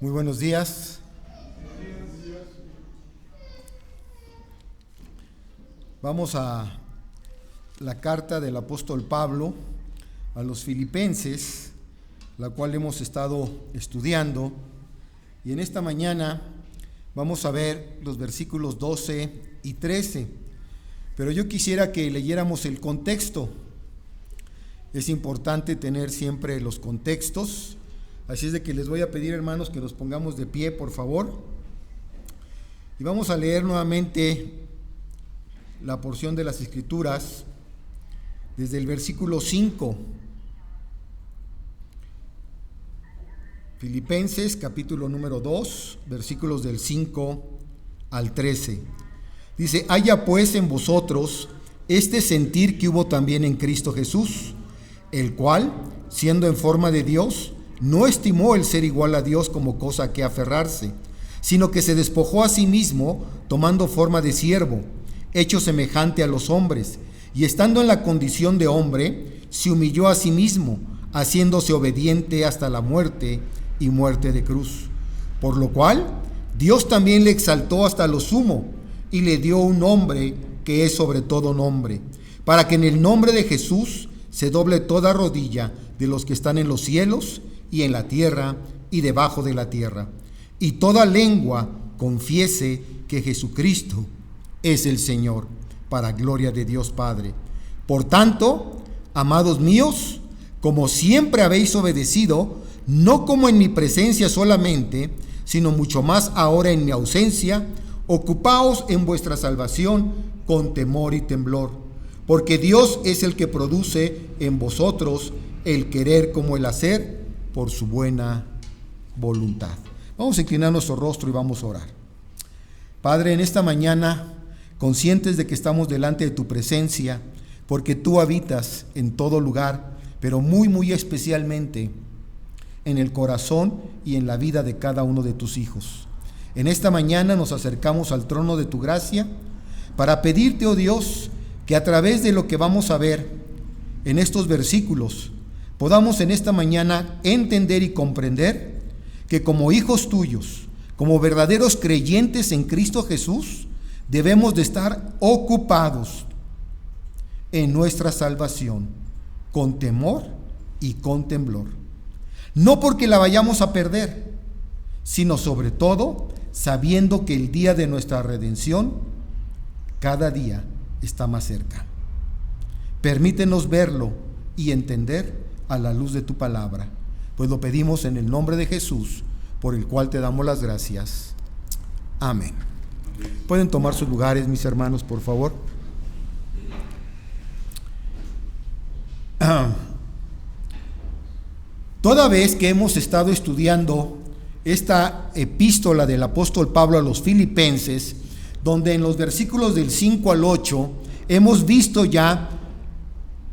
Muy buenos días. Vamos a la carta del apóstol Pablo a los Filipenses, la cual hemos estado estudiando, y en esta mañana vamos a ver los versículos 12 y 13, pero yo quisiera que leyéramos el contexto. Es importante tener siempre los contextos, así es de que les voy a pedir, hermanos, que nos pongamos de pie, por favor, y vamos a leer nuevamente la porción de las Escrituras desde el versículo 5. Filipenses capítulo número 2, versículos del 5 al 13. Dice: haya pues en vosotros este sentir que hubo también en Cristo Jesús, el cual, siendo en forma de Dios, no estimó el ser igual a Dios como cosa a que aferrarse, sino que se despojó a sí mismo, tomando forma de siervo, hecho semejante a los hombres, y estando en la condición de hombre, se humilló a sí mismo, haciéndose obediente hasta la muerte y muerte de cruz. Por lo cual, Dios también le exaltó hasta lo sumo, y le dio un nombre que es sobre todo nombre, para que en el nombre de Jesús se doble toda rodilla de los que están en los cielos y en la tierra y debajo de la tierra, y toda lengua confiese que Jesucristo es el Señor, para gloria de Dios Padre. Por tanto, amados míos, como siempre habéis obedecido, no como en mi presencia solamente, sino mucho más ahora en mi ausencia, ocupaos en vuestra salvación con temor y temblor, porque Dios es el que produce en vosotros el querer como el hacer por su buena voluntad. Vamos a inclinar nuestro rostro y vamos a orar. Padre, en esta mañana, conscientes de que estamos delante de tu presencia, porque tú habitas en todo lugar, pero muy especialmente en el corazón y en la vida de cada uno de tus hijos. En esta mañana nos acercamos al trono de tu gracia para pedirte, oh Dios, que a través de lo que vamos a ver en estos versículos, podamos en esta mañana entender y comprender que como hijos tuyos, como verdaderos creyentes en Cristo Jesús, debemos de estar ocupados en nuestra salvación, con temor y con temblor. No porque la vayamos a perder, sino sobre todo sabiendo que el día de nuestra redención cada día está más cerca. Permítenos verlo y entender a la luz de tu palabra, pues lo pedimos en el nombre de Jesús, por el cual te damos las gracias. Amén. Pueden tomar sus lugares, mis hermanos, por favor. Toda vez que hemos estado estudiando esta epístola del apóstol Pablo a los Filipenses, donde en los versículos del 5 al 8 hemos visto ya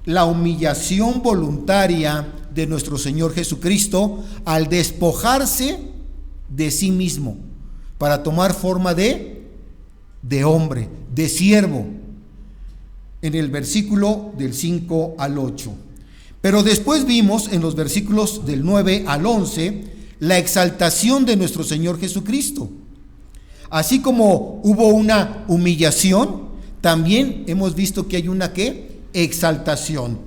la humillación voluntaria de nuestro Señor Jesucristo al despojarse de sí mismo para tomar forma de hombre, de siervo, en el versículo del 5 al 8. Pero después vimos en los versículos del 9 al 11 la exaltación de nuestro Señor Jesucristo. Así como hubo una humillación, también hemos visto que hay una exaltación,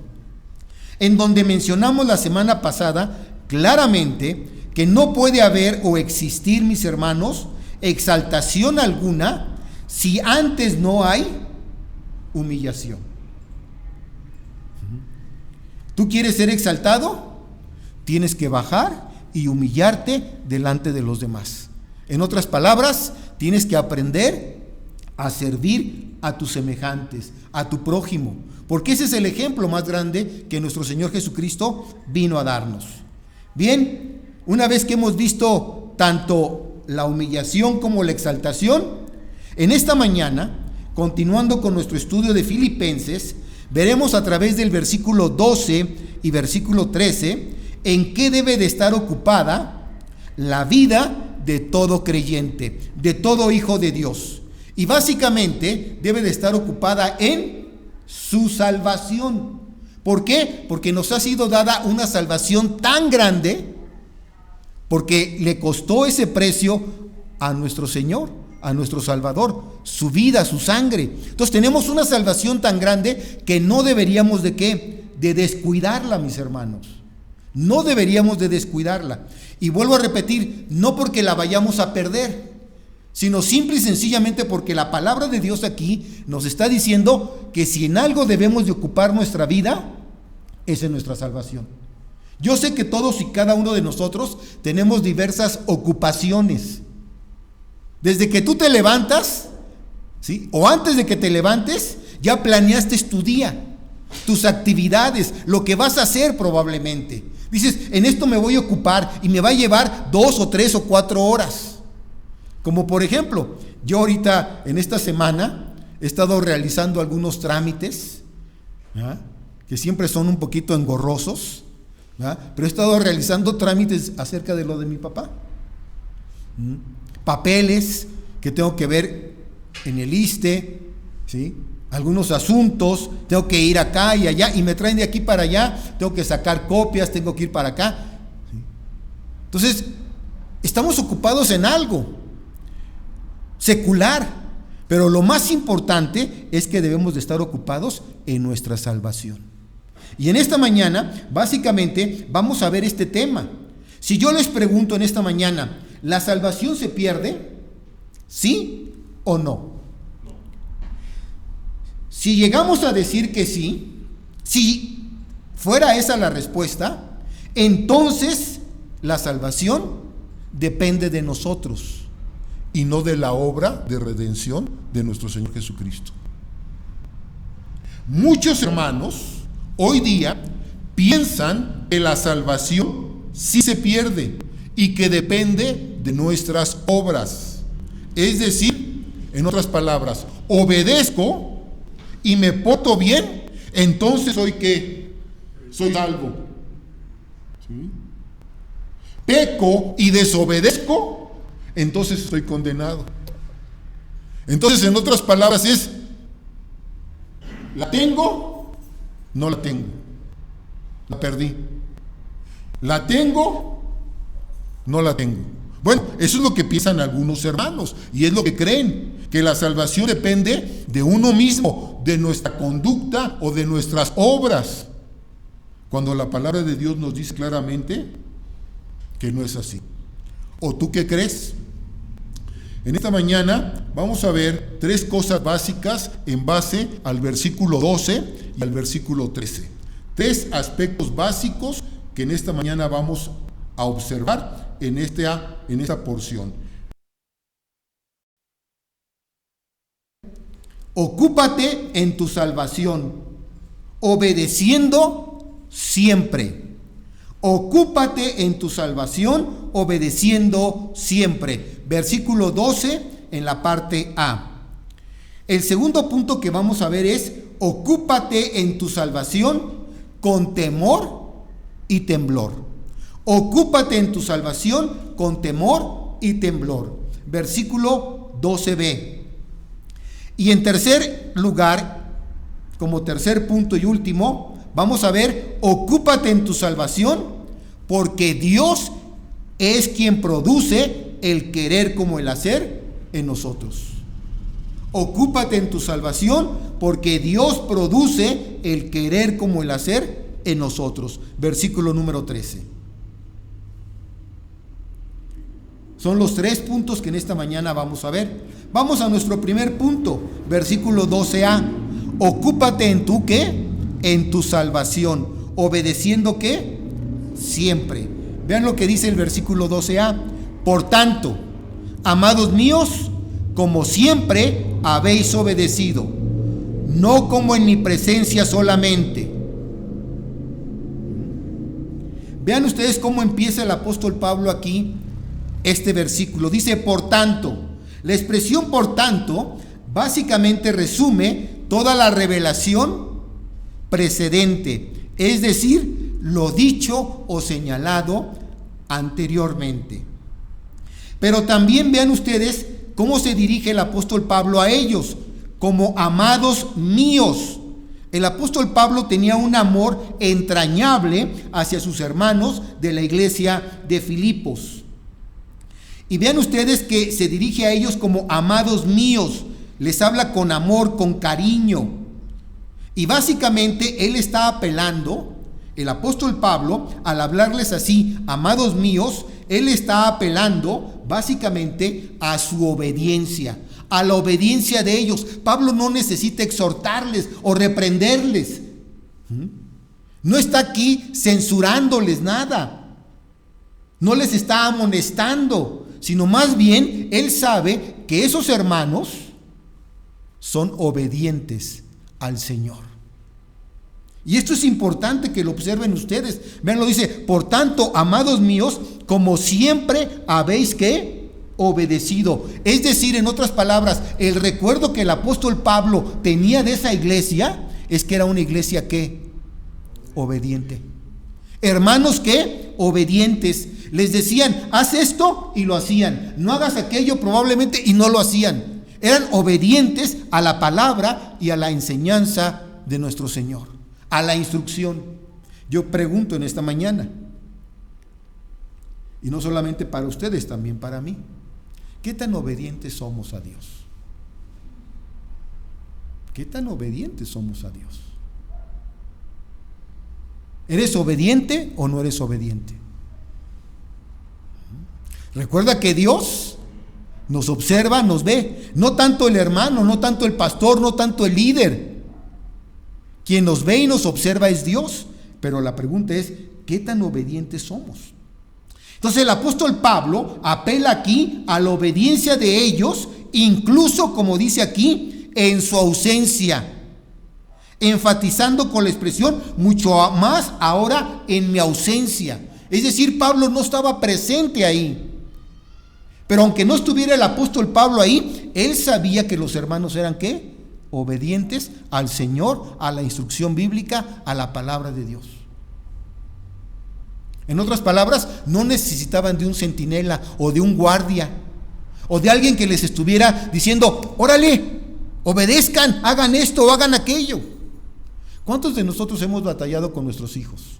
en donde mencionamos la semana pasada claramente que no puede haber o existir, mis hermanos, exaltación alguna si antes no hay humillación. ¿Tú quieres ser exaltado? Tienes que bajar y humillarte delante de los demás. En otras palabras, tienes que aprender a servir a tus semejantes, a tu prójimo, porque ese es el ejemplo más grande que nuestro Señor Jesucristo vino a darnos. Bien, una vez que hemos visto tanto la humillación como la exaltación, en esta mañana, continuando con nuestro estudio de Filipenses, veremos a través del versículo 12 y versículo 13 en qué debe de estar ocupada la vida de todo creyente, de todo hijo de Dios. Y básicamente debe de estar ocupada en su salvación. ¿Por qué? Porque nos ha sido dada una salvación tan grande porque le costó ese precio a nuestro Señor, a nuestro Salvador, su vida, su sangre. Entonces tenemos una salvación tan grande que no deberíamos ¿de qué? De descuidarla, mis hermanos. No deberíamos de descuidarla. Y vuelvo a repetir, no porque la vayamos a perder, sino simple y sencillamente porque la palabra de Dios aquí nos está diciendo que si en algo debemos de ocupar nuestra vida, es en nuestra salvación. Yo sé que todos y cada uno de nosotros tenemos diversas ocupaciones. Desde que tú te levantas, ¿sí? O antes de que te levantes, ya planeaste tu día, tus actividades, lo que vas a hacer probablemente. Dices, en esto me voy a ocupar y me va a llevar 2 o 3 o 4 horas. Como por ejemplo, yo ahorita en esta semana he estado realizando algunos trámites, ¿verdad?, que siempre son un poquito engorrosos, ¿verdad?, pero he estado realizando trámites acerca de lo de mi papá. Papeles que tengo que ver en el ISSSTE, ¿sí?, algunos asuntos, tengo que ir acá y allá, y me traen de aquí para allá, tengo que sacar copias, tengo que ir para acá, ¿sí? Entonces, estamos ocupados en algo secular, pero lo más importante es que debemos de estar ocupados en nuestra salvación. Y en esta mañana, básicamente, vamos a ver este tema. Si yo les pregunto en esta mañana, ¿la salvación se pierde? ¿Sí o no? Si llegamos a decir que sí, si fuera esa la respuesta, entonces la salvación depende de nosotros y no de la obra de redención de nuestro Señor Jesucristo. Muchos hermanos hoy día piensan que la salvación sí se pierde y que depende de nuestras obras. Es decir, en otras palabras, obedezco y me porto bien, entonces soy ¿qué? Soy salvo. ¿Sí? Peco y desobedezco, entonces estoy condenado. Entonces, en otras palabras, es: ¿la tengo? No la tengo. La perdí. ¿La tengo? No la tengo. Bueno, eso es lo que piensan algunos hermanos y es lo que creen, que la salvación depende de uno mismo, de nuestra conducta o de nuestras obras, cuando la palabra de Dios nos dice claramente que no es así. ¿O tú qué crees? En esta mañana vamos a ver 3 cosas básicas en base al versículo 12 y al versículo 13. 3 aspectos básicos que en esta mañana vamos a observar en esta porción. Ocúpate en tu salvación, obedeciendo siempre. Ocúpate en tu salvación, obedeciendo siempre. Versículo 12 en la parte A. El segundo punto que vamos a ver es: ocúpate en tu salvación con temor y temblor. Ocúpate en tu salvación con temor y temblor. Versículo 12b. Y en tercer lugar, como tercer punto y último, vamos a ver: ocúpate en tu salvación porque Dios es quien produce el querer como el hacer en nosotros. Ocúpate en tu salvación porque Dios produce el querer como el hacer en nosotros. Versículo número 13. Son los 3 puntos que en esta mañana vamos a ver. Vamos a nuestro primer punto, versículo 12a. Ocúpate en tu ¿qué? En tu salvación, obedeciendo ¿qué? Siempre. Vean lo que dice el versículo 12a. Por tanto, amados míos, como siempre habéis obedecido, no como en mi presencia solamente. Vean ustedes cómo empieza el apóstol Pablo aquí este versículo. Dice por tanto. La expresión por tanto básicamente resume toda la revelación precedente, es decir, lo dicho o señalado anteriormente. Pero también vean ustedes cómo se dirige el apóstol Pablo a ellos, como amados míos. El apóstol Pablo tenía un amor entrañable hacia sus hermanos de la iglesia de Filipos. Y vean ustedes que se dirige a ellos como amados míos. Les habla con amor, con cariño. Y básicamente él está apelando, el apóstol Pablo, al hablarles así, amados míos, él está apelando básicamente a su obediencia, a la obediencia de ellos. Pablo no necesita exhortarles o reprenderles. No está aquí censurándoles nada. No les está amonestando, sino más bien él sabe que esos hermanos son obedientes al Señor. Y esto es importante que lo observen ustedes. Vean, lo dice: por tanto, amados míos, como siempre habéis ¿qué? Obedecido. Es decir, en otras palabras, el recuerdo que el apóstol Pablo tenía de esa iglesia es que era una iglesia ¿qué? Obediente. Hermanos ¿qué? Obedientes. Les decían: haz esto, y lo hacían. No hagas aquello, probablemente, y no lo hacían. Eran obedientes a la palabra y a la enseñanza de nuestro Señor, a la instrucción. Yo pregunto en esta mañana, y no solamente para ustedes, también para mí, ¿qué tan obedientes somos a Dios? ¿Qué tan obedientes somos a Dios? ¿Eres obediente o no eres obediente? Recuerda que Dios nos observa, nos ve. No tanto el hermano, no tanto el pastor, no tanto el líder. Quien nos ve y nos observa es Dios. Pero la pregunta es, ¿qué tan obedientes somos? Entonces el apóstol Pablo apela aquí a la obediencia de ellos, incluso, como dice aquí, en su ausencia, enfatizando con la expresión mucho más ahora en mi ausencia. Es decir, Pablo no estaba presente ahí. Pero aunque no estuviera el apóstol Pablo ahí, él sabía que los hermanos eran ¿qué? Obedientes al Señor, a la instrucción bíblica, a la palabra de Dios. En otras palabras, no necesitaban de un centinela o de un guardia o de alguien que les estuviera diciendo: órale, obedezcan, hagan esto o hagan aquello. ¿Cuántos de nosotros hemos batallado con nuestros hijos?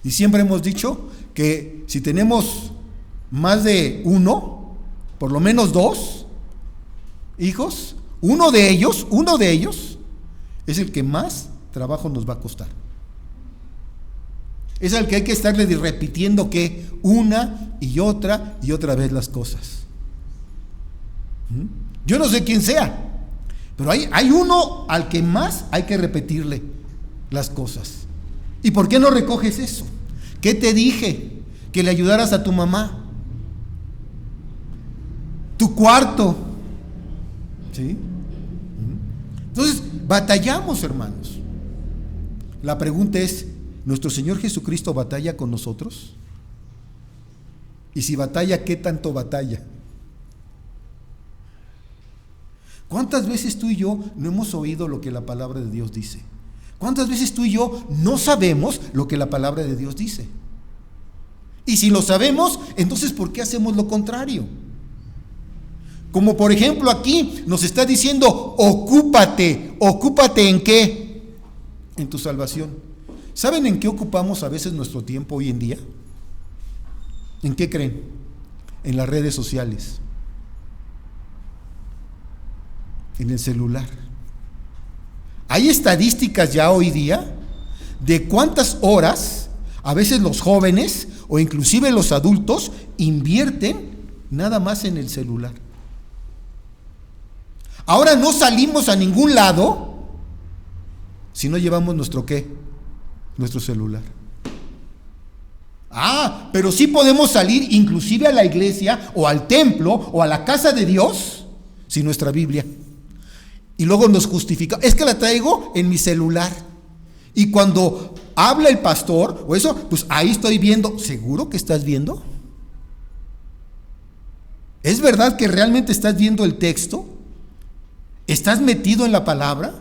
Y siempre hemos dicho que si tenemos más de uno, por lo menos 2 hijos, uno de ellos es el que más trabajo nos va a costar. Es el que hay que estarle repitiendo que una y otra vez las cosas. Yo no sé quién sea, pero hay uno al que más hay que repetirle las cosas. ¿Y por qué no recoges eso? ¿Qué te dije? Que le ayudaras a tu mamá. Tu cuarto. ¿Sí? Entonces, batallamos, hermanos. La pregunta es, ¿nuestro Señor Jesucristo batalla con nosotros? Y si batalla, ¿qué tanto batalla? ¿Cuántas veces tú y yo no hemos oído lo que la palabra de Dios dice? ¿Cuántas veces tú y yo no sabemos lo que la palabra de Dios dice? Y si lo sabemos, entonces ¿por qué hacemos lo contrario? Como por ejemplo aquí nos está diciendo: ocúpate. ¿Ocúpate en qué? En tu salvación. ¿Saben en qué ocupamos a veces nuestro tiempo hoy en día? ¿En qué creen? En las redes sociales, en el celular. Hay estadísticas ya hoy día de cuántas horas a veces los jóvenes o inclusive los adultos invierten nada más en el celular. Ahora no salimos a ningún lado si no llevamos nuestro ¿qué? Nuestro celular. Pero sí podemos salir inclusive a la iglesia o al templo o a la casa de Dios sin nuestra Biblia. Y luego nos justifica: es que la traigo en mi celular. Y cuando habla el pastor o eso, pues ahí estoy viendo. ¿Seguro que estás viendo? ¿Es verdad que realmente estás viendo el texto? ¿Estás metido en la palabra?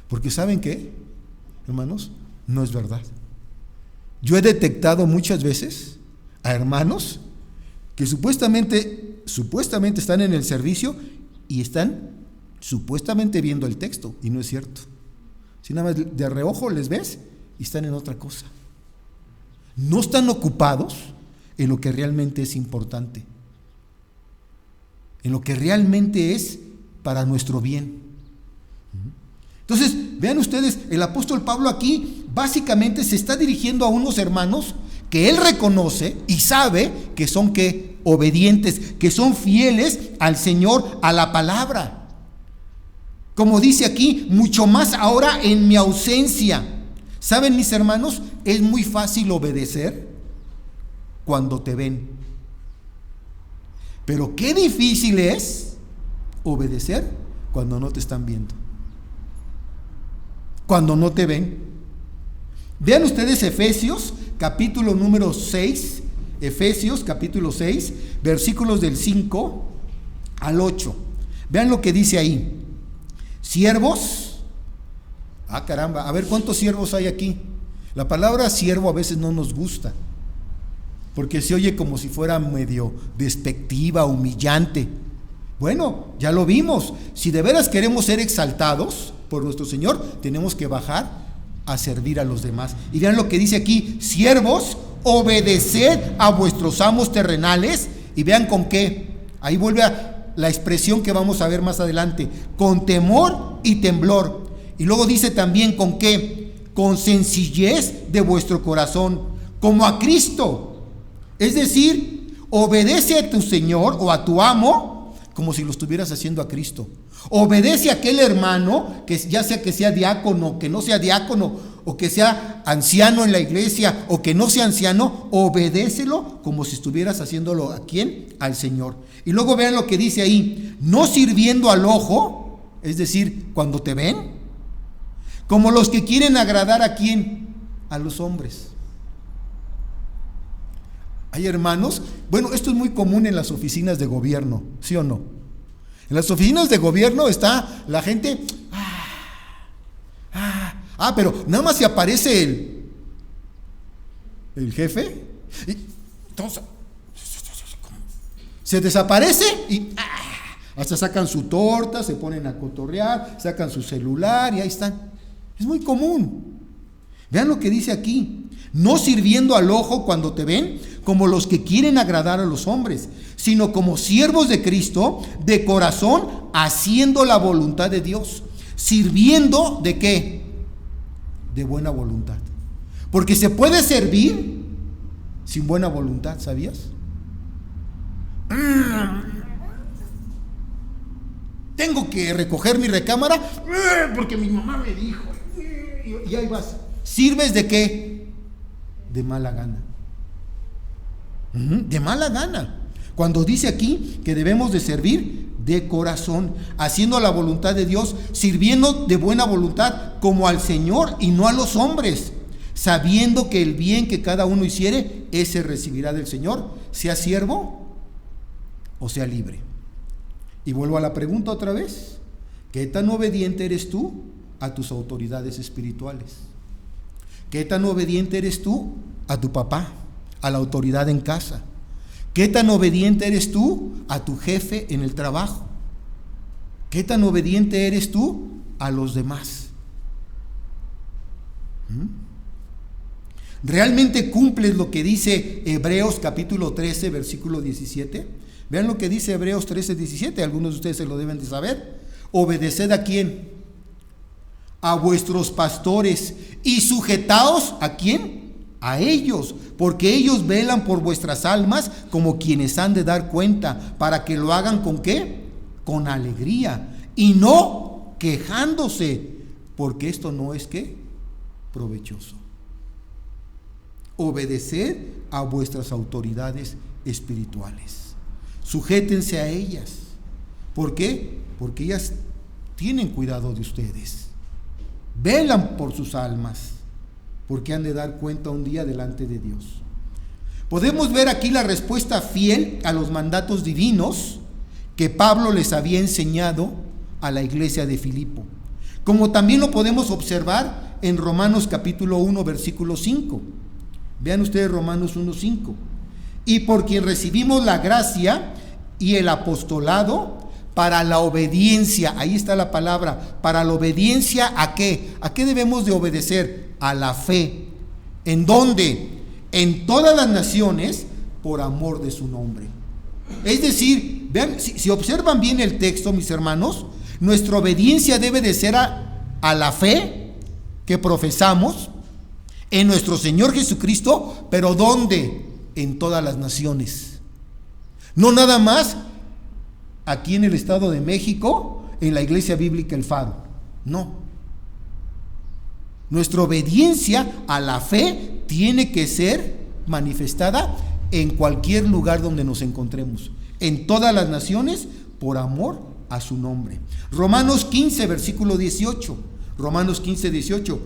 Porque ¿saben qué, hermanos? No es verdad. Yo he detectado muchas veces a hermanos que supuestamente están en el servicio y están supuestamente viendo el texto, y no es cierto. Si nada más de reojo les ves y están en otra cosa. No están ocupados en lo que realmente es importante. en lo que realmente es para nuestro bien. Entonces, vean ustedes, el apóstol Pablo aquí básicamente se está dirigiendo a unos hermanos que él reconoce y sabe que son obedientes, que son fieles al Señor, a la palabra. Como dice aquí, mucho más ahora en mi ausencia. ¿Saben, mis hermanos? Es muy fácil obedecer cuando te ven. Pero qué difícil es obedecer cuando no te están viendo, cuando no te ven. Vean ustedes Efesios capítulo número 6, Efesios capítulo 6, versículos del 5 al 8. Vean lo que dice ahí. Siervos. Caramba, a ver cuántos siervos hay aquí. La palabra siervo a veces no nos gusta, porque se oye como si fuera medio despectiva, humillante. Bueno, ya lo vimos. Si de veras queremos ser exaltados por nuestro Señor, tenemos que bajar a servir a los demás. Y vean lo que dice aquí: siervos, obedeced a vuestros amos terrenales. Y vean con qué. Ahí vuelve a la expresión que vamos a ver más adelante: con temor y temblor. Y luego dice también con qué: con sencillez de vuestro corazón, como a Cristo. Es decir, obedece a tu Señor o a tu amo como si lo estuvieras haciendo a Cristo. Obedece a aquel hermano, que ya sea que sea diácono, que no sea diácono, o que sea anciano en la iglesia, o que no sea anciano. Obedécelo como si estuvieras haciéndolo ¿a quién? Al Señor. Y luego vean lo que dice ahí: no sirviendo al ojo, es decir, cuando te ven, como los que quieren agradar ¿a quién? A los hombres. Hay hermanos, bueno, esto es muy común en las oficinas de gobierno, ¿sí o no? En las oficinas de gobierno está la gente, pero nada más se aparece el jefe, y entonces se desaparece y hasta sacan su torta, se ponen a cotorrear, sacan su celular y ahí están. Es muy común. Vean lo que dice aquí: no sirviendo al ojo cuando te ven, como los que quieren agradar a los hombres, sino como siervos de Cristo, de corazón, haciendo la voluntad de Dios. Sirviendo ¿de qué? De buena voluntad. Porque se puede servir sin buena voluntad, ¿sabías? Tengo que recoger mi recámara porque mi mamá me dijo. Y ahí vas. ¿Sirves de qué? De mala gana. De mala gana. Cuando dice aquí que debemos de servir de corazón, haciendo la voluntad de Dios, sirviendo de buena voluntad como al Señor y no a los hombres, sabiendo que el bien que cada uno hiciere, ese recibirá del Señor, sea siervo o sea libre. Y vuelvo a la pregunta otra vez: ¿qué tan obediente eres tú a tus autoridades espirituales? ¿Qué tan obediente eres tú a tu papá, a la autoridad en casa? ¿Qué tan obediente eres tú a tu jefe en el trabajo? ¿Qué tan obediente eres tú a los demás? ¿Realmente cumples lo que dice Hebreos capítulo 13, versículo 17? Vean lo que dice Hebreos 13, 17. Algunos de ustedes se lo deben de saber. Obedeced ¿a quién? A vuestros pastores, y sujetaos ¿a quién? A ellos, porque ellos velan por vuestras almas como quienes han de dar cuenta, para que lo hagan ¿con qué? Con alegría y no quejándose, porque esto no es ¿qué? Provechoso. Obedeced a vuestras autoridades espirituales, sujétense a ellas. ¿Por qué? Porque ellas tienen cuidado de ustedes, velan por sus almas, porque han de dar cuenta un día delante de Dios. Podemos ver aquí la respuesta fiel a los mandatos divinos que Pablo les había enseñado a la iglesia de Filipo, como también lo podemos observar en Romanos capítulo 1, versículo 5. Vean ustedes Romanos 1, 5. Y por quien recibimos la gracia y el apostolado para la obediencia. Ahí está la palabra, para la obediencia ¿a qué? ¿A qué debemos de obedecer? A la fe. ¿En dónde? En todas las naciones, por amor de su nombre. Es decir, vean, si observan bien el texto, mis hermanos, nuestra obediencia debe de ser a la fe que profesamos en nuestro Señor Jesucristo, pero ¿dónde? En todas las naciones. No nada más aquí en el Estado de México, en la Iglesia Bíblica El Faro. No. Nuestra obediencia a la fe tiene que ser manifestada en cualquier lugar donde nos encontremos, en todas las naciones, por amor a su nombre. Romanos 15, versículo 18. Romanos 15, 18.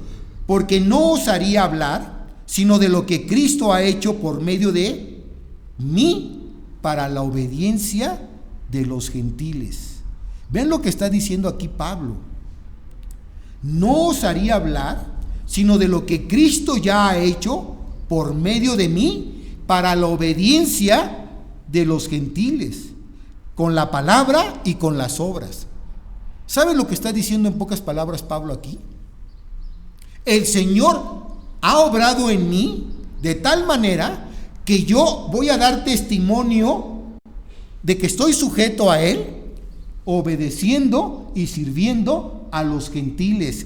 Porque no os haría hablar sino de lo que Cristo ha hecho por medio de mí para la obediencia de los gentiles. Ven lo que está diciendo aquí Pablo. No os haría hablar sino de lo que Cristo ya ha hecho por medio de mí para la obediencia de los gentiles, con la palabra y con las obras. ¿Saben lo que está diciendo en pocas palabras Pablo aquí? El Señor ha obrado en mí de tal manera que yo voy a dar testimonio de que estoy sujeto a Él, obedeciendo y sirviendo a los gentiles,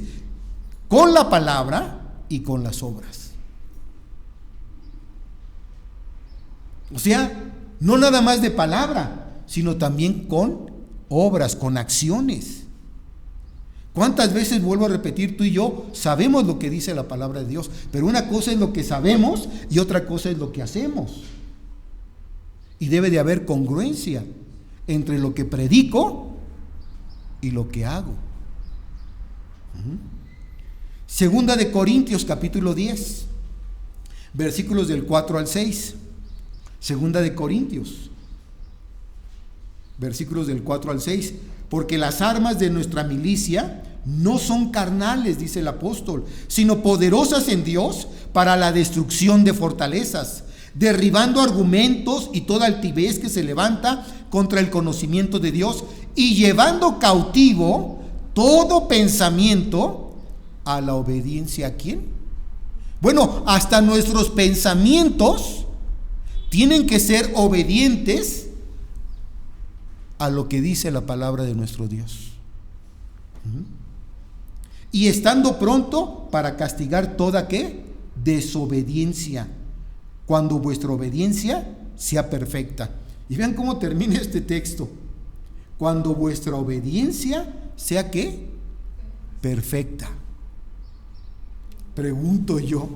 con la palabra y con las obras. O sea, no nada más de palabra, sino también con obras, con acciones. ¿Cuántas veces, vuelvo a repetir, tú y yo sabemos lo que dice la palabra de Dios? Pero una cosa es lo que sabemos y otra cosa es lo que hacemos. Y debe de haber congruencia entre lo que predico y lo que hago. Segunda de Corintios capítulo 10, versículos del 4 al 6. Segunda de Corintios, versículos del 4 al 6. Porque las armas de nuestra milicia no son carnales, dice el apóstol, sino poderosas en Dios para la destrucción de fortalezas, derribando argumentos y toda altivez que se levanta contra el conocimiento de Dios, y llevando cautivo todo pensamiento a la obediencia. ¿A quién? Bueno, hasta nuestros pensamientos tienen que ser obedientes a lo que dice la palabra de nuestro Dios. Y estando pronto para castigar toda ¿qué? Desobediencia, cuando vuestra obediencia sea perfecta. Y vean cómo termina este texto. Cuando vuestra obediencia sea ¿qué? Perfecta. Pregunto yo,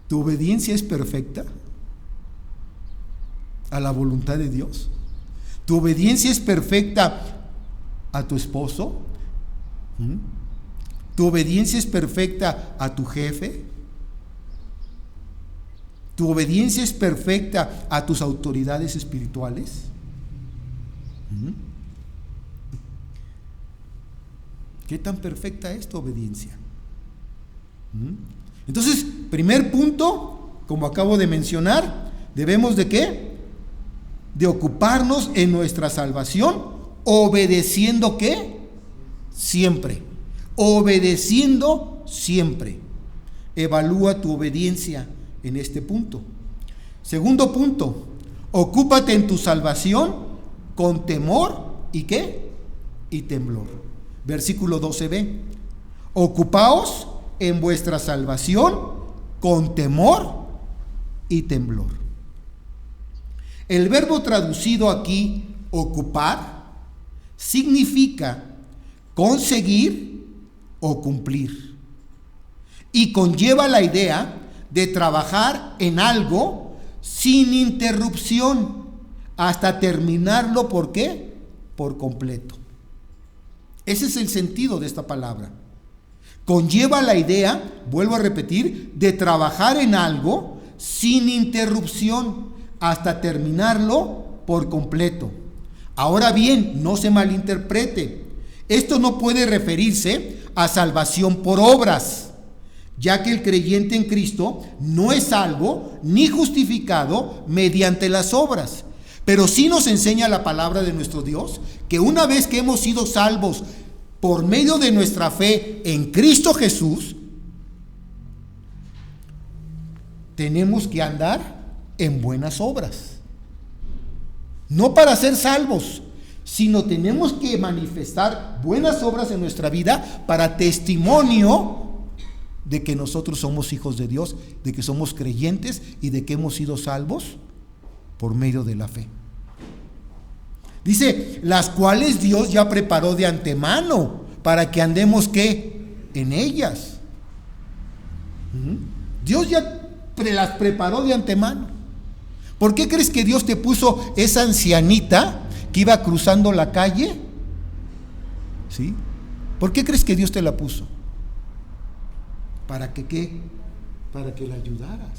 ¿tu obediencia es perfecta a la voluntad de Dios? ¿Tu obediencia es perfecta a tu esposo? ¿Tu obediencia es perfecta a tu jefe? ¿Tu obediencia es perfecta a tus autoridades espirituales? ¿Qué tan perfecta es tu obediencia? Entonces, primer punto, como acabo de mencionar, debemos de ¿qué? De ocuparnos en nuestra salvación, obedeciendo ¿qué? Siempre. Obedeciendo siempre. Evalúa tu obediencia en este punto. Segundo punto, ocúpate en tu salvación con temor y ¿qué? Y temblor. Versículo 12b. Ocupaos en vuestra salvación con temor y temblor. El verbo traducido aquí, ocupar, significa conseguir o cumplir, y conlleva la idea de trabajar en algo sin interrupción hasta terminarlo. ¿Por qué? Por completo. Ese es el sentido de esta palabra. Conlleva la idea, vuelvo a repetir, de trabajar en algo sin interrupción hasta terminarlo por completo. Ahora bien, no se malinterprete. Esto no puede referirse a salvación por obras, ya que el creyente en Cristo no es salvo ni justificado mediante las obras. Pero sí nos enseña la palabra de nuestro Dios que una vez que hemos sido salvos por medio de nuestra fe en Cristo Jesús, tenemos que andar en buenas obras. no para ser salvos, sino tenemos que manifestar buenas obras en nuestra vida para testimonio de que nosotros somos hijos de Dios, de que somos creyentes y de que hemos sido salvos por medio de la fe. Dice, las cuales Dios ya preparó de antemano para que andemos ¿qué? En ellas. Dios ya las preparó de antemano. ¿Por qué crees que Dios te puso esa ancianita que iba cruzando la calle? ¿Sí? ¿Por qué crees que Dios te la puso? ¿Para que qué? Para que la ayudaras.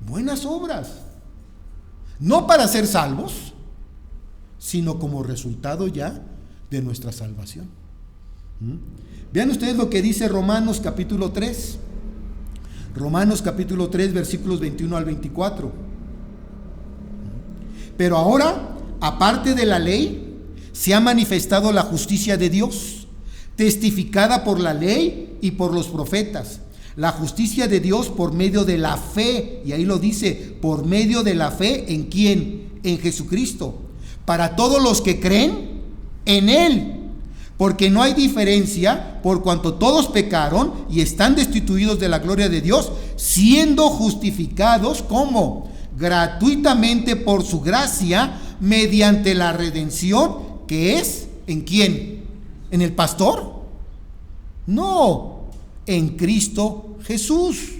Buenas obras. No para ser salvos, sino como resultado ya de nuestra salvación. Vean ustedes lo que dice Romanos capítulo 3. Romanos capítulo 3, versículos 21 al 24. Pero ahora, aparte de la ley, se ha manifestado la justicia de Dios, testificada por la ley y por los profetas. La justicia de Dios por medio de la fe, y ahí lo dice, por medio de la fe, ¿en quién? En Jesucristo, para todos los que creen en Él, porque no hay diferencia, por cuanto todos pecaron y están destituidos de la gloria de Dios, siendo justificados, ¿cómo? Gratuitamente por su gracia, mediante la redención, que es, ¿en quién? ¿En el pastor? No, en Cristo Jesús.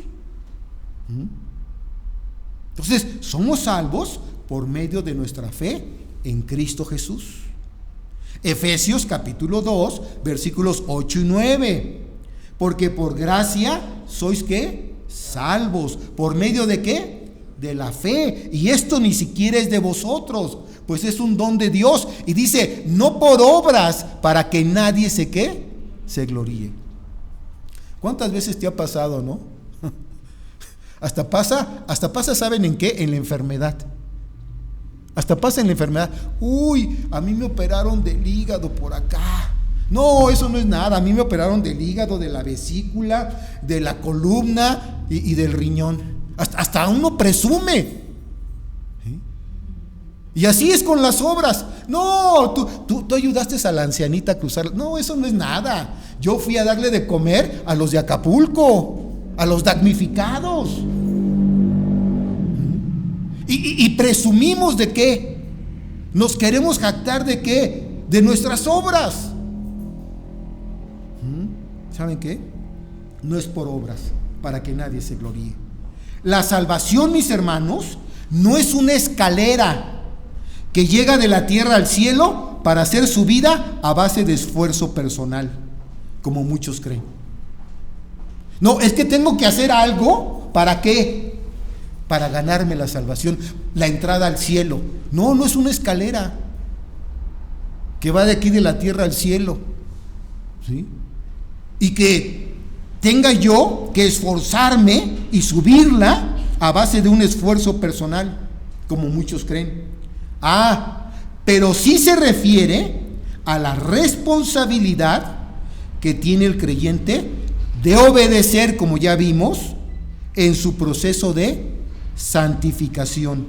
Entonces, somos salvos por medio de nuestra fe en Cristo Jesús. Efesios capítulo 2, versículos 8 y 9. Porque por gracia sois ¿qué? Salvos. ¿Por medio de qué? De la fe. Y esto ni siquiera es de vosotros, pues es un don de Dios. Y dice, no por obras, para que nadie se ¿qué? Se gloríe. ¿Cuántas veces te ha pasado, no? Hasta pasa, ¿saben en qué? En la enfermedad. Hasta pasa en la enfermedad. Uy, a mí me operaron del hígado por acá. No, eso no es nada. A mí me operaron del hígado, de la vesícula, de la columna y del riñón. Hasta uno presume. ¿Sí? Y así es con las obras. No, tú ayudaste a la ancianita a cruzar. No, eso no es nada. Yo fui a darle de comer a los de Acapulco, a los damnificados. Y presumimos de qué. Nos queremos jactar de qué. De nuestras obras. ¿Saben qué? No es por obras, para que nadie se gloríe. La salvación, mis hermanos, no es una escalera que llega de la tierra al cielo para ser subida a base de esfuerzo personal, como muchos creen. No, es que tengo que hacer algo. ¿Para qué? Para ganarme la salvación, la entrada al cielo. No, no es una escalera que va de aquí de la tierra al cielo, ¿sí? Y que tenga yo que esforzarme y subirla a base de un esfuerzo personal, como muchos creen. Pero sí se refiere a la responsabilidad que tiene el creyente de obedecer, como ya vimos, en su proceso de santificación.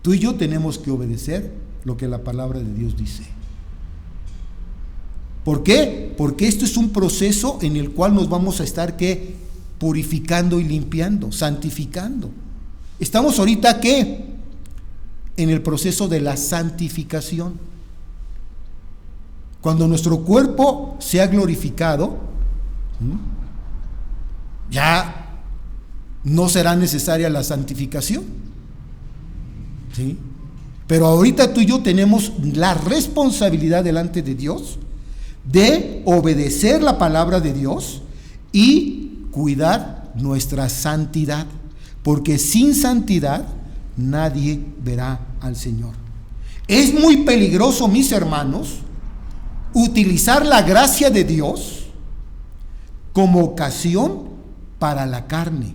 Tú y yo tenemos que obedecer lo que la palabra de Dios dice. ¿Por qué? Porque esto es un proceso en el cual nos vamos a estar ¿qué? Purificando y limpiando, santificando. Estamos ahorita ¿qué? En el proceso de la santificación. Cuando nuestro cuerpo sea glorificado, ya no será necesaria la santificación, ¿sí? Pero ahorita tú y yo tenemos la responsabilidad delante de Dios de obedecer la palabra de Dios y cuidar nuestra santidad, porque sin santidad nadie verá al Señor. Es muy peligroso, mis hermanos, utilizar la gracia de Dios como ocasión para la carne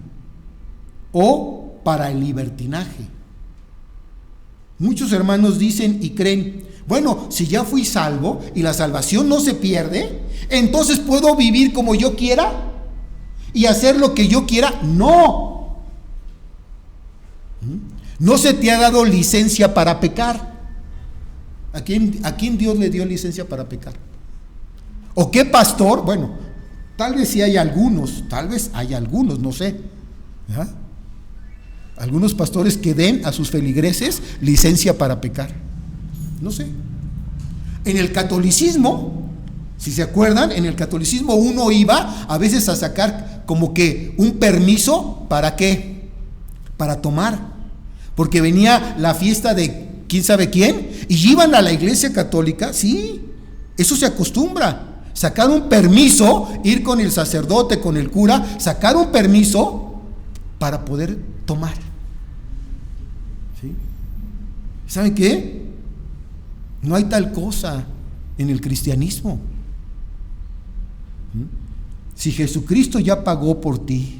o para el libertinaje. Muchos hermanos dicen y creen, bueno, si ya fui salvo y la salvación no se pierde, entonces puedo vivir como yo quiera y hacer lo que yo quiera. No, No se te ha dado licencia para pecar. ¿A quién Dios le dio licencia para pecar? ¿O qué pastor? Bueno, tal vez sí hay algunos, no sé. ¿Ya? Algunos pastores que den a sus feligreses licencia para pecar. No sé. En el catolicismo, si se acuerdan, en el catolicismo uno iba a veces a sacar como que un permiso, ¿para qué? Para tomar. Porque venía la fiesta de quién sabe quién y iban a la iglesia católica. Sí, eso se acostumbra. Sacar un permiso, ir con el sacerdote, con el cura, sacar un permiso para poder tomar. ¿Sí? ¿Saben qué? No hay tal cosa en el cristianismo. Si Jesucristo ya pagó por ti,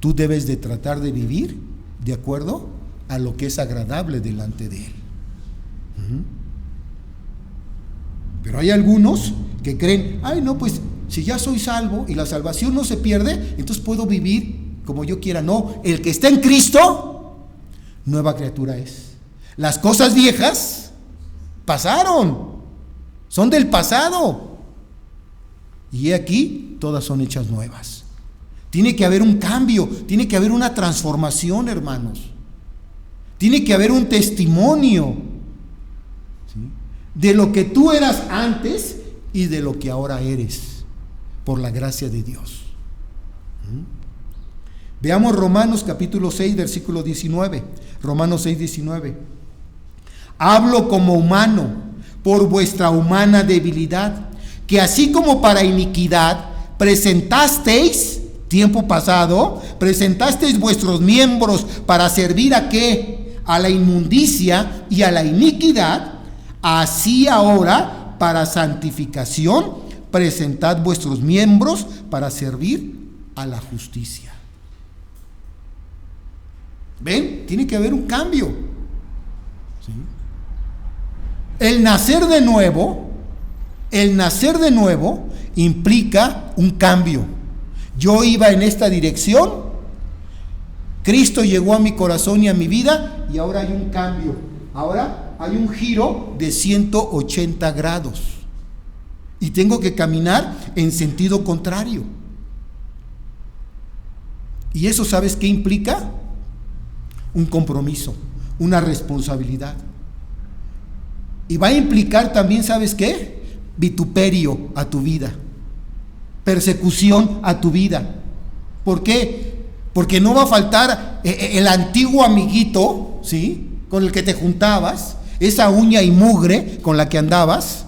tú debes de tratar de vivir de acuerdo a lo que es agradable delante de Él. Pero hay algunos que creen, ay no, pues si ya soy salvo y la salvación no se pierde, entonces puedo vivir como yo quiera. No, el que está en Cristo, nueva criatura es. Las cosas viejas pasaron, son del pasado, y aquí todas son hechas nuevas. Tiene que haber un cambio, tiene que haber una transformación, hermanos. Tiene que haber un testimonio, ¿sí?, de lo que tú eras antes y de lo que ahora eres, por la gracia de Dios. Veamos Romanos capítulo 6, versículo 19. Romanos 6, 19. Hablo como humano, por vuestra humana debilidad, que así como para iniquidad presentasteis, tiempo pasado, presentasteis vuestros miembros para servir ¿a qué? A la inmundicia y a la iniquidad, así ahora para santificación presentad vuestros miembros para servir a la justicia. ¿Ven? Tiene que haber un cambio. ¿Sí? El nacer de nuevo implica un cambio. Yo iba en esta dirección, Cristo llegó a mi corazón y a mi vida, y ahora hay un cambio. Ahora hay un giro de 180 grados. Y tengo que caminar en sentido contrario. ¿Y eso sabes qué implica? Un compromiso, una responsabilidad. Y va a implicar también, ¿sabes qué? Vituperio a tu vida, persecución a tu vida. ¿Por qué? Porque no va a faltar el antiguo amiguito, ¿sí?, con el que te juntabas, esa uña y mugre con la que andabas,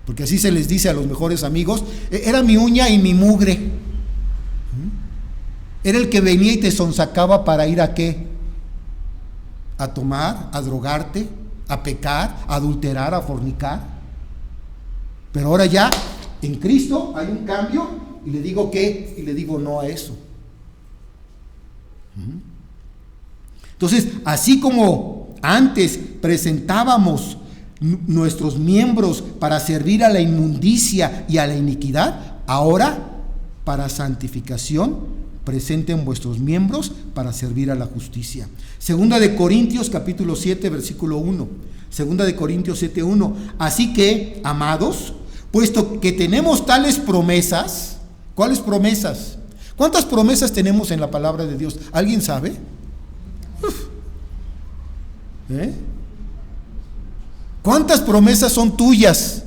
porque así se les dice a los mejores amigos, era mi uña y mi mugre. Era el que venía y te sonsacaba para ir ¿a qué? A tomar, a drogarte, a pecar, a adulterar, a fornicar. Pero ahora ya en Cristo hay un cambio, y le digo ¿qué? Y le digo no a eso. Entonces, así como antes presentábamos nuestros miembros para servir a la inmundicia y a la iniquidad, ahora para santificación presenten vuestros miembros para servir a la justicia. Segunda de Corintios capítulo 7 versículo 1. Segunda de Corintios 7:1. Así que, amados, puesto que tenemos tales promesas. ¿Cuáles promesas? ¿Cuántas promesas tenemos en la palabra de Dios? ¿Alguien sabe? ¿Cuántas promesas son tuyas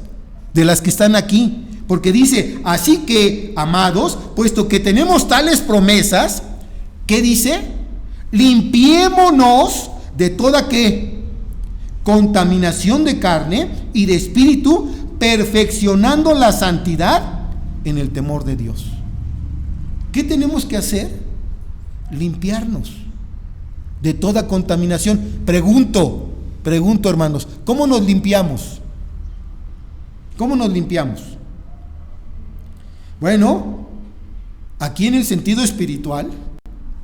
de las que están aquí? Porque dice, así que, amados, puesto que tenemos tales promesas, ¿qué dice? Limpiémonos de toda ¿qué? Contaminación de carne y de espíritu, perfeccionando la santidad en el temor de Dios. ¿Qué tenemos que hacer? Limpiarnos de toda contaminación. Pregunto hermanos, ¿cómo nos limpiamos? ¿Cómo nos limpiamos? Bueno, aquí en el sentido espiritual,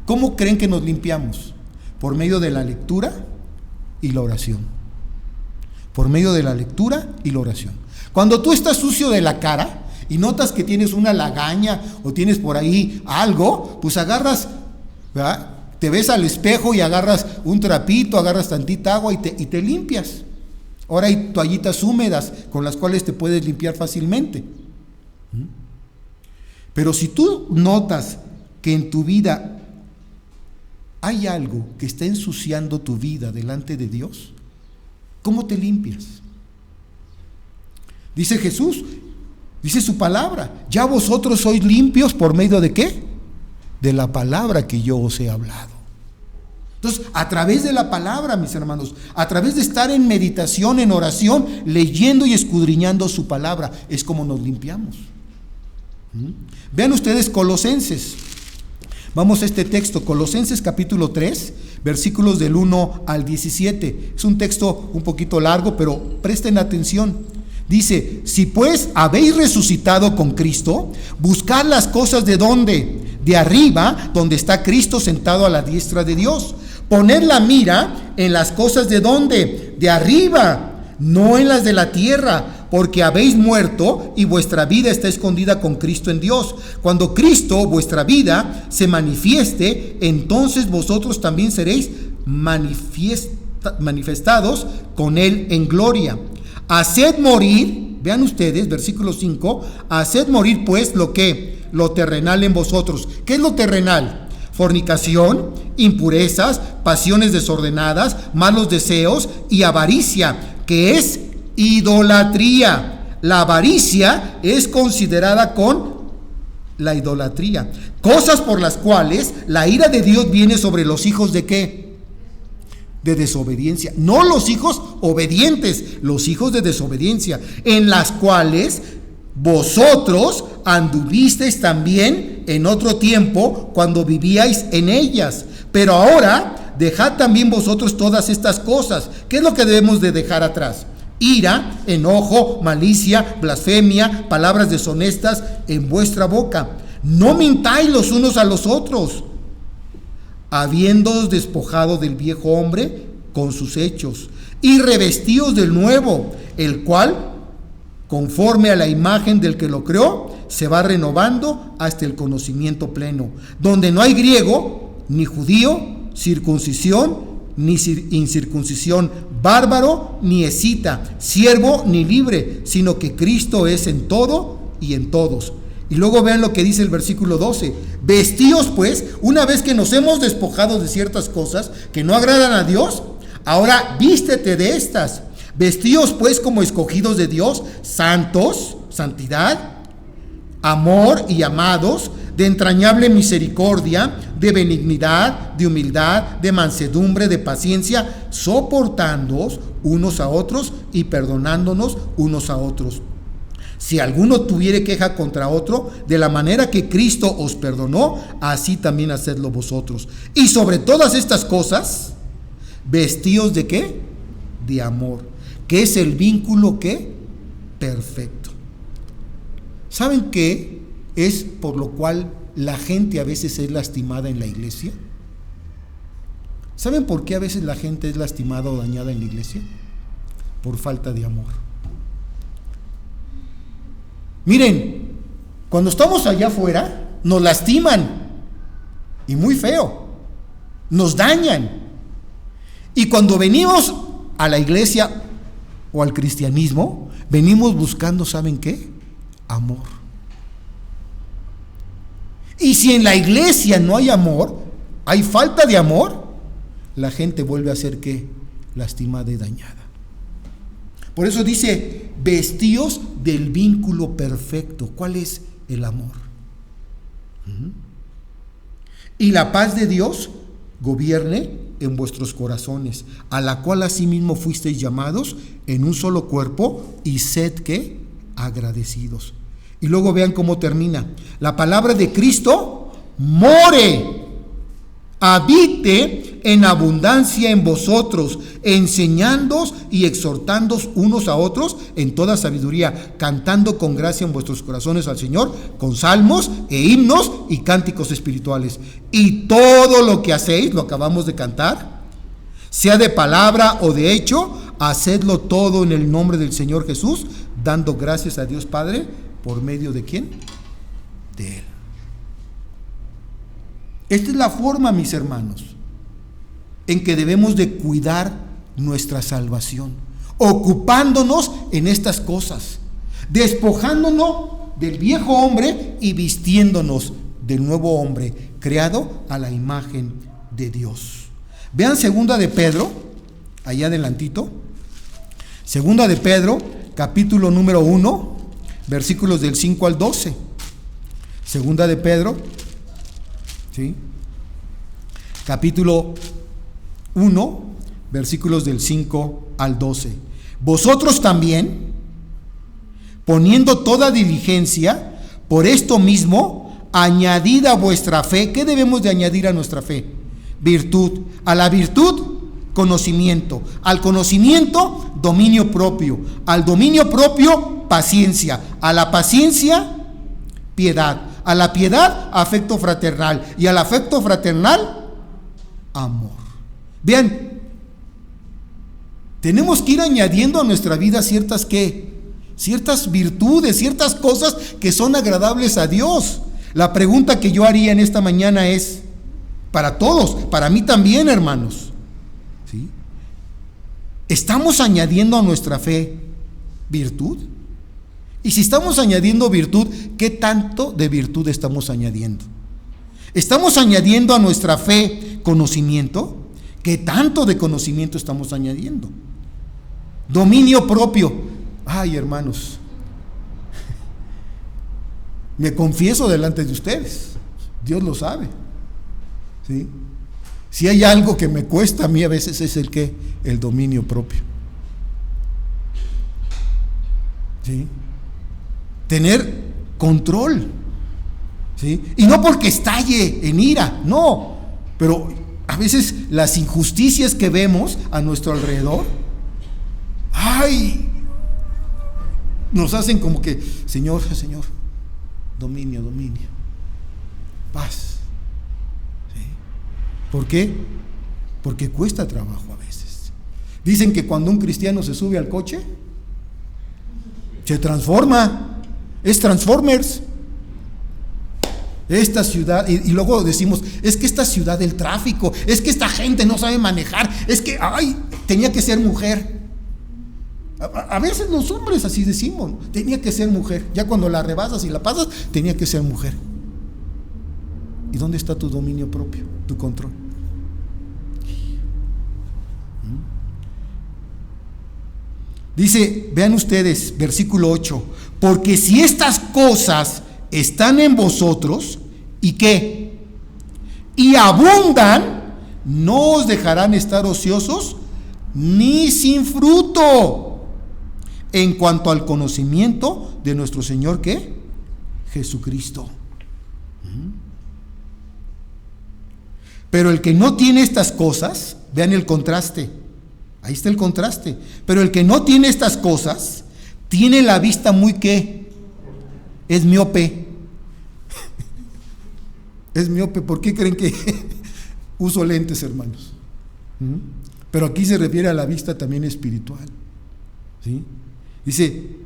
¿cómo creen que nos limpiamos? Por medio de la lectura y la oración. Por medio de la lectura y la oración. Cuando tú estás sucio de la cara y notas que tienes una lagaña o tienes por ahí algo, pues agarras, ¿verdad?, te ves al espejo y agarras un trapito, agarras tantita agua y te limpias. Ahora hay toallitas húmedas con las cuales te puedes limpiar fácilmente. Pero si tú notas que en tu vida hay algo que está ensuciando tu vida delante de Dios, ¿cómo te limpias? Dice Jesús, dice su palabra, ya vosotros sois limpios por medio de ¿qué? De la palabra que yo os he hablado. Entonces, a través de la palabra, mis hermanos, a través de estar en meditación, en oración, leyendo y escudriñando su palabra, es como nos limpiamos. Vean ustedes Colosenses. Vamos a este texto, Colosenses capítulo 3, versículos del 1 al 17. Es un texto un poquito largo, pero presten atención. Dice, si pues habéis resucitado con Cristo, buscad las cosas de ¿dónde? De arriba, donde está Cristo sentado a la diestra de Dios. Poned la mira en las cosas de ¿dónde? De arriba, no en las de la tierra, porque habéis muerto y vuestra vida está escondida con Cristo en Dios. Cuando Cristo, vuestra vida, se manifieste, entonces vosotros también seréis manifestados con Él en gloria. Haced morir, vean ustedes, versículo 5, haced morir pues lo terrenal en vosotros. ¿Qué es lo terrenal? Fornicación, impurezas, pasiones desordenadas, malos deseos y avaricia, que es idolatría. La avaricia es considerada con la idolatría. Cosas por las cuales la ira de Dios viene sobre los hijos de ¿qué? De desobediencia. No los hijos obedientes, los hijos de desobediencia, en las cuales vosotros anduvisteis también en otro tiempo cuando vivíais en ellas. Pero ahora dejad también vosotros todas estas cosas. ¿Qué es lo que debemos de dejar atrás? Ira, enojo, malicia, blasfemia, palabras deshonestas en vuestra boca. No mintáis los unos a los otros, habiéndoos despojado del viejo hombre con sus hechos, y revestíos del nuevo, el cual, conforme a la imagen del que lo creó, se va renovando hasta el conocimiento pleno, donde no hay griego, ni judío, circuncisión, ni incircuncisión, bárbaro, ni escita, siervo, ni libre, sino que Cristo es en todo y en todos. Y luego vean lo que dice el versículo 12. Vestíos pues, una vez que nos hemos despojado de ciertas cosas que no agradan a Dios, ahora vístete de estas. Vestíos pues como escogidos de Dios, santos, santidad, amor y amados, de entrañable misericordia, de benignidad, de humildad, de mansedumbre, de paciencia, soportándoos unos a otros y perdonándonos unos a otros. Si alguno tuviere queja contra otro, de la manera que Cristo os perdonó, así también hacedlo vosotros. Y sobre todas estas cosas, vestíos de ¿qué? De amor, que es el vínculo ¿qué? Perfecto. ¿Saben qué es por lo cual la gente a veces es lastimada en la iglesia? ¿Saben por qué a veces la gente es lastimada o dañada en la iglesia? Por falta de amor. Miren, cuando estamos allá afuera, nos lastiman, y muy feo, nos dañan. Y cuando venimos a la iglesia o al cristianismo, venimos buscando, ¿saben qué? Amor. Y si en la iglesia no hay amor, hay falta de amor, la gente vuelve a ser ¿qué? Lastimada y dañada. Por eso dice, vestíos del vínculo perfecto. ¿Cuál es el amor? Y la paz de Dios gobierne en vuestros corazones, a la cual asimismo fuisteis llamados en un solo cuerpo, y sed ¿qué? Agradecidos. Y luego vean cómo termina. La palabra de Cristo more, habite en abundancia en vosotros, enseñándoos y exhortándoos unos a otros en toda sabiduría, cantando con gracia en vuestros corazones al Señor, con salmos e himnos y cánticos espirituales. Y todo lo que hacéis, lo acabamos de cantar, sea de palabra o de hecho, hacedlo todo en el nombre del Señor Jesús, dando gracias a Dios Padre, ¿por medio de quién? De Él. Esta es la forma, mis hermanos, en que debemos de cuidar nuestra salvación, ocupándonos en estas cosas, despojándonos del viejo hombre y vistiéndonos del nuevo hombre, creado a la imagen de Dios. Vean segunda de Pedro, allá adelantito, segunda de Pedro, capítulo número 1, versículos del 5 al 12. Segunda de Pedro, ¿sí? Capítulo 1, versículos del 5 al 12. Vosotros también, poniendo toda diligencia, por esto mismo, añadid a vuestra fe. ¿Qué debemos de añadir a nuestra fe? Virtud. A la virtud, conocimiento. Al conocimiento, dominio propio. Al dominio propio, paciencia. A la paciencia, piedad. A la piedad, afecto fraternal. Y al afecto fraternal, amor. Vean, tenemos que ir añadiendo a nuestra vida ciertas virtudes, ciertas cosas que son agradables a Dios. La pregunta que yo haría en esta mañana es, para todos, para mí también, hermanos, ¿sí? ¿Estamos añadiendo a nuestra fe virtud? Y si estamos añadiendo virtud, ¿qué tanto de virtud estamos añadiendo? ¿Estamos añadiendo a nuestra fe conocimiento? ¿Qué tanto de conocimiento estamos añadiendo? Dominio propio. Ay, hermanos, me confieso delante de ustedes, Dios lo sabe, ¿sí? Si hay algo que me cuesta a mí a veces es el dominio propio, ¿sí? Tener control, ¿sí? Y no porque estalle en ira, no, pero a veces las injusticias que vemos a nuestro alrededor, ay, nos hacen como que, Señor, dominio, paz, ¿sí? ¿Por qué? Porque cuesta trabajo a veces. Dicen que cuando un cristiano se sube al coche, se transforma, es Transformers. Esta ciudad, y luego decimos, es que esta ciudad del tráfico, es que esta gente no sabe manejar, es que, ay, tenía que ser mujer. A veces los hombres así decimos, tenía que ser mujer. Ya cuando la rebasas y la pasas, tenía que ser mujer. ¿Y dónde está tu dominio propio, tu control? Dice, vean ustedes, versículo 8, porque si estas cosas están en vosotros, ¿y qué? Y abundan, no os dejarán estar ociosos ni sin fruto en cuanto al conocimiento de nuestro Señor, ¿qué? Jesucristo. Pero el que no tiene estas cosas, vean el contraste, ahí está el contraste, pero el que no tiene estas cosas, tiene la vista muy, ¿qué? Es miope. Es miope. ¿Por qué creen que uso lentes, hermanos? Pero aquí se refiere a la vista también espiritual, ¿sí? Dice,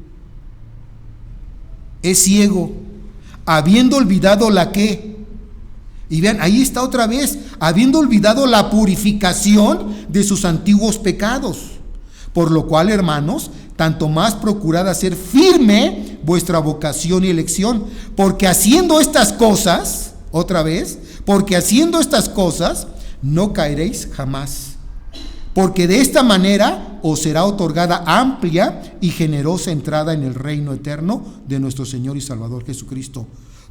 es ciego, habiendo olvidado la que, y vean, ahí está otra vez, habiendo olvidado la purificación de sus antiguos pecados, por lo cual, hermanos, tanto más procurad hacer firme vuestra vocación y elección, porque haciendo estas cosas, otra vez, porque haciendo estas cosas, no caeréis jamás. Porque de esta manera os será otorgada amplia y generosa entrada en el reino eterno de nuestro Señor y Salvador Jesucristo.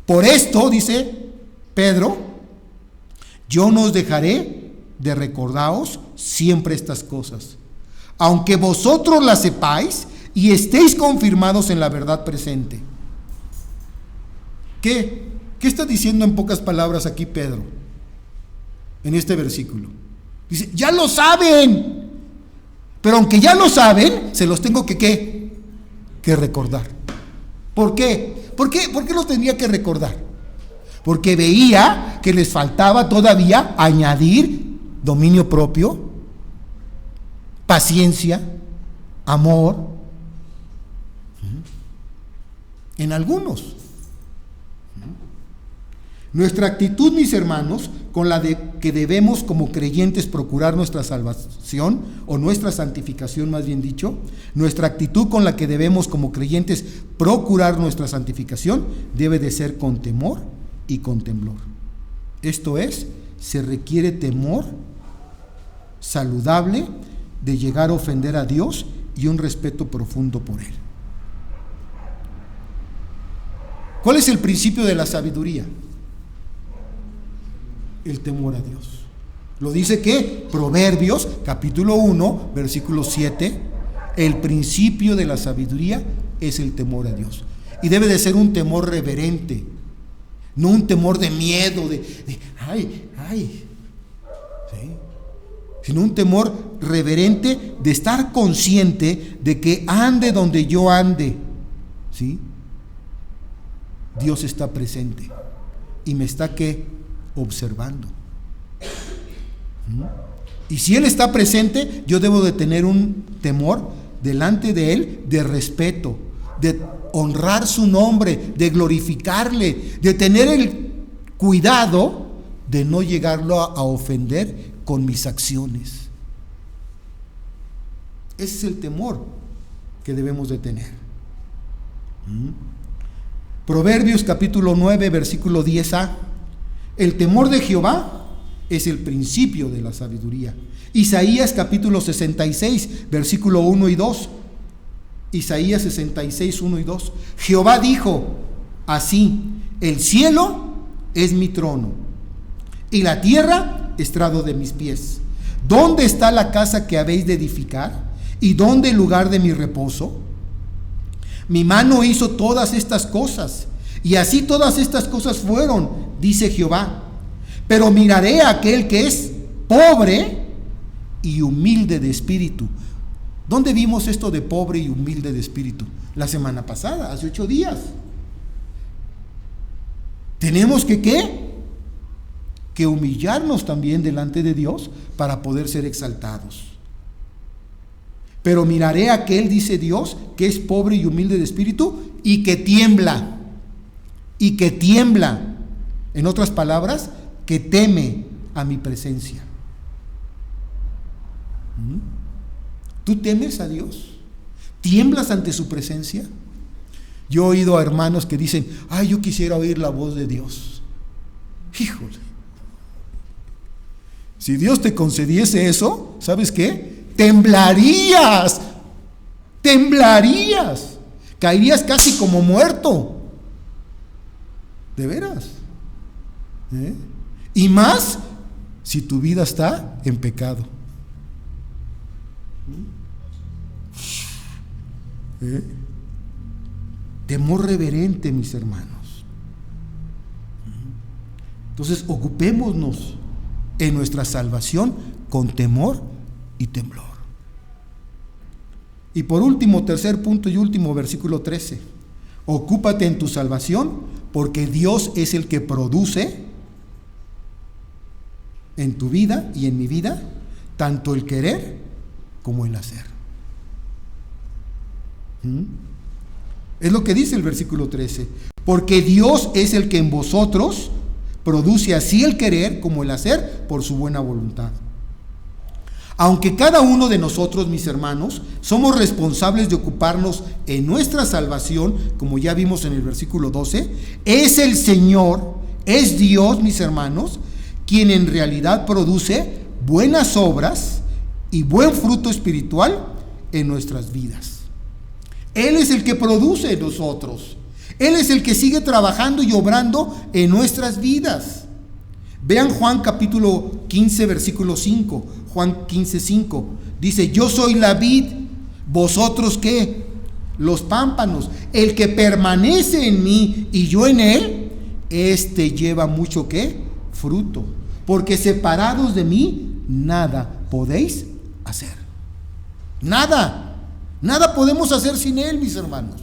Por esto, dice Pedro, yo no os dejaré de recordaros siempre estas cosas, aunque vosotros las sepáis y estéis confirmados en la verdad presente. ¿Qué está diciendo en pocas palabras aquí Pedro en este versículo? Dice, ya lo saben, pero aunque ya lo saben, se los tengo que recordar. ¿Por qué? ¿Por qué los tenía que recordar? Porque veía que les faltaba todavía añadir dominio propio, paciencia, amor, en algunos. Nuestra actitud, mis hermanos, con la de que debemos como creyentes procurar nuestra salvación, o nuestra santificación más bien dicho, nuestra actitud con la que debemos como creyentes procurar nuestra santificación debe de ser con temor y con temblor. Esto es, se requiere temor saludable de llegar a ofender a Dios y un respeto profundo por Él. ¿Cuál es el principio de la sabiduría? El temor a Dios. Lo dice que Proverbios capítulo 1 versículo 7, el principio de la sabiduría es el temor a Dios. Y debe de ser un temor reverente, no un temor de miedo, de ay, ¿sí? Sino un temor reverente de estar consciente de que ande donde yo ande, ¿sí? Dios está presente y me está observando. Y si Él está presente, yo debo de tener un temor delante de Él de respeto, de honrar su nombre, de glorificarle, de tener el cuidado de no llegarlo a ofender con mis acciones. Ese es el temor que debemos de tener. Proverbios capítulo 9 versículo 10a: el temor de Jehová es el principio de la sabiduría. Isaías capítulo 66 versículo 1 y 2. Isaías 66, 1 y 2. Jehová dijo así: el cielo es mi trono y la tierra estrado de mis pies. ¿Dónde está la casa que habéis de edificar? ¿Y dónde el lugar de mi reposo? Mi mano hizo todas estas cosas, y así todas estas cosas fueron, dice Jehová. Pero miraré a aquel que es pobre y humilde de espíritu. ¿Dónde vimos esto de pobre y humilde de espíritu? La semana pasada, hace 8 días. Tenemos que humillarnos también delante de Dios para poder ser exaltados. Pero miraré a aquel, dice Dios, que es pobre y humilde de espíritu y que tiembla. Y que tiembla. En otras palabras, que teme a mi presencia. ¿Tú temes a Dios? ¿Tiemblas ante su presencia? Yo he oído a hermanos que dicen: ay, yo quisiera oír la voz de Dios. Híjole. Si Dios te concediese eso, ¿sabes qué? Temblarías, caerías casi como muerto, de veras, y más si tu vida está en pecado. Temor reverente, mis hermanos. Entonces, ocupémonos en nuestra salvación con temor y temblor. Y por último, tercer punto y último, versículo 13: ocúpate en tu salvación, porque Dios es el que produce en tu vida y en mi vida tanto el querer como el hacer. Es lo que dice el versículo 13: porque Dios es el que en vosotros produce así el querer como el hacer por su buena voluntad. Aunque cada uno de nosotros, mis hermanos, somos responsables de ocuparnos en nuestra salvación, como ya vimos en el versículo 12, es el Señor, es Dios, mis hermanos, quien en realidad produce buenas obras y buen fruto espiritual en nuestras vidas. Él es el que produce en nosotros. Él es el que sigue trabajando y obrando en nuestras vidas. Vean Juan capítulo 15, versículo 5. Juan 15, 5. Dice: yo soy la vid, vosotros ¿qué? Los pámpanos. El que permanece en mí y yo en él, este lleva mucho ¿qué? Fruto. Porque separados de mí, nada podéis hacer. Nada podemos hacer sin Él, mis hermanos.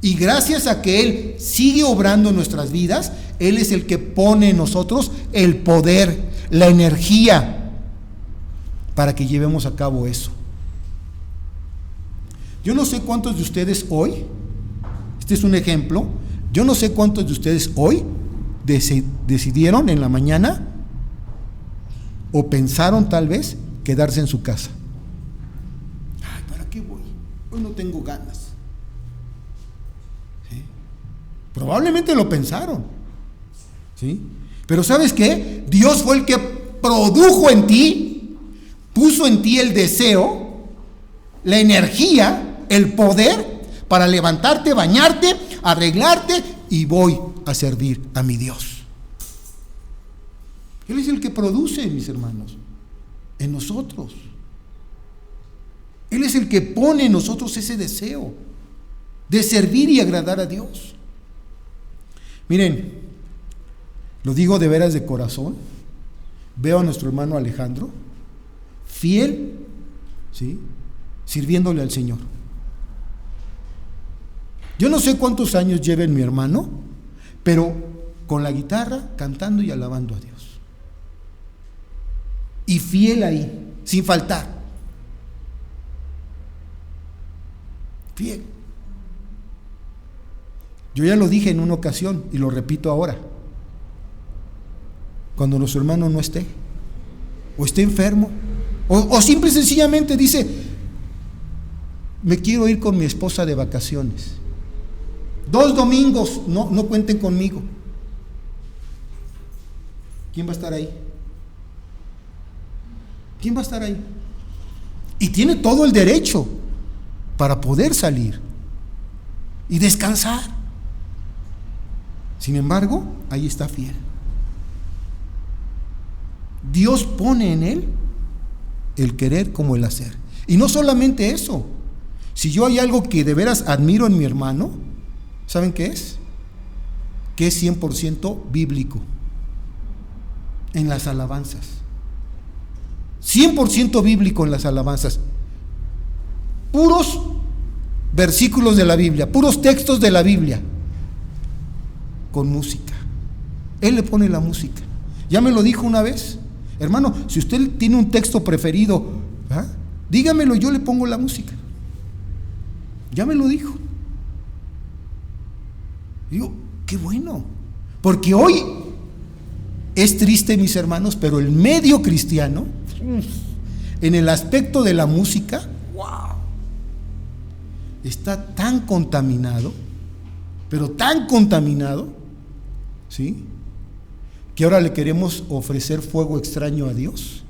Y gracias a que Él sigue obrando en nuestras vidas, Él es el que pone en nosotros el poder, la energía para que llevemos a cabo eso. Yo no sé cuántos de ustedes hoy, este es un ejemplo, yo no sé cuántos de ustedes hoy decidieron en la mañana, o pensaron tal vez, quedarse en su casa. Ay, ¿para qué voy? Hoy no tengo ganas. ¿Sí? Probablemente lo pensaron. ¿Sí? Pero ¿sabes qué? Dios fue el que produjo en ti, puso en ti el deseo, la energía, el poder para levantarte, bañarte, arreglarte y voy a servir a mi Dios. Él es el que produce, mis hermanos, en nosotros. Él es el que pone en nosotros ese deseo de servir y agradar a Dios. Miren, lo digo de veras de corazón. Veo a nuestro hermano Alejandro fiel, ¿sí?, sirviéndole al Señor. Yo no sé cuántos años lleve mi hermano, pero con la guitarra, cantando y alabando a Dios. Y fiel ahí, sin faltar. Fiel. Yo ya lo dije en una ocasión y lo repito ahora. Cuando nuestro hermano no esté, o esté enfermo, o simple y sencillamente dice: me quiero ir con mi esposa de vacaciones, 2 domingos, no cuenten conmigo. ¿Quién va a estar ahí? ¿Quién va a estar ahí? Y tiene todo el derecho para poder salir y descansar. Sin embargo, ahí está fiel. Dios pone en él el querer como el hacer. Y no solamente eso. Si yo hay algo que de veras admiro en mi hermano, ¿saben qué es? Que es 100% bíblico en las alabanzas. 100% bíblico en las alabanzas. Puros versículos de la Biblia, puros textos de la Biblia, con música. Él le pone la música. Ya me lo dijo una vez: hermano, si usted tiene un texto preferido, dígamelo, yo le pongo la música. Ya me lo dijo. Digo, qué bueno. Porque hoy es triste, mis hermanos, pero el medio cristiano, en el aspecto de la música, wow, está tan contaminado, pero tan contaminado, ¿sí?, que ahora le queremos ofrecer fuego extraño a Dios.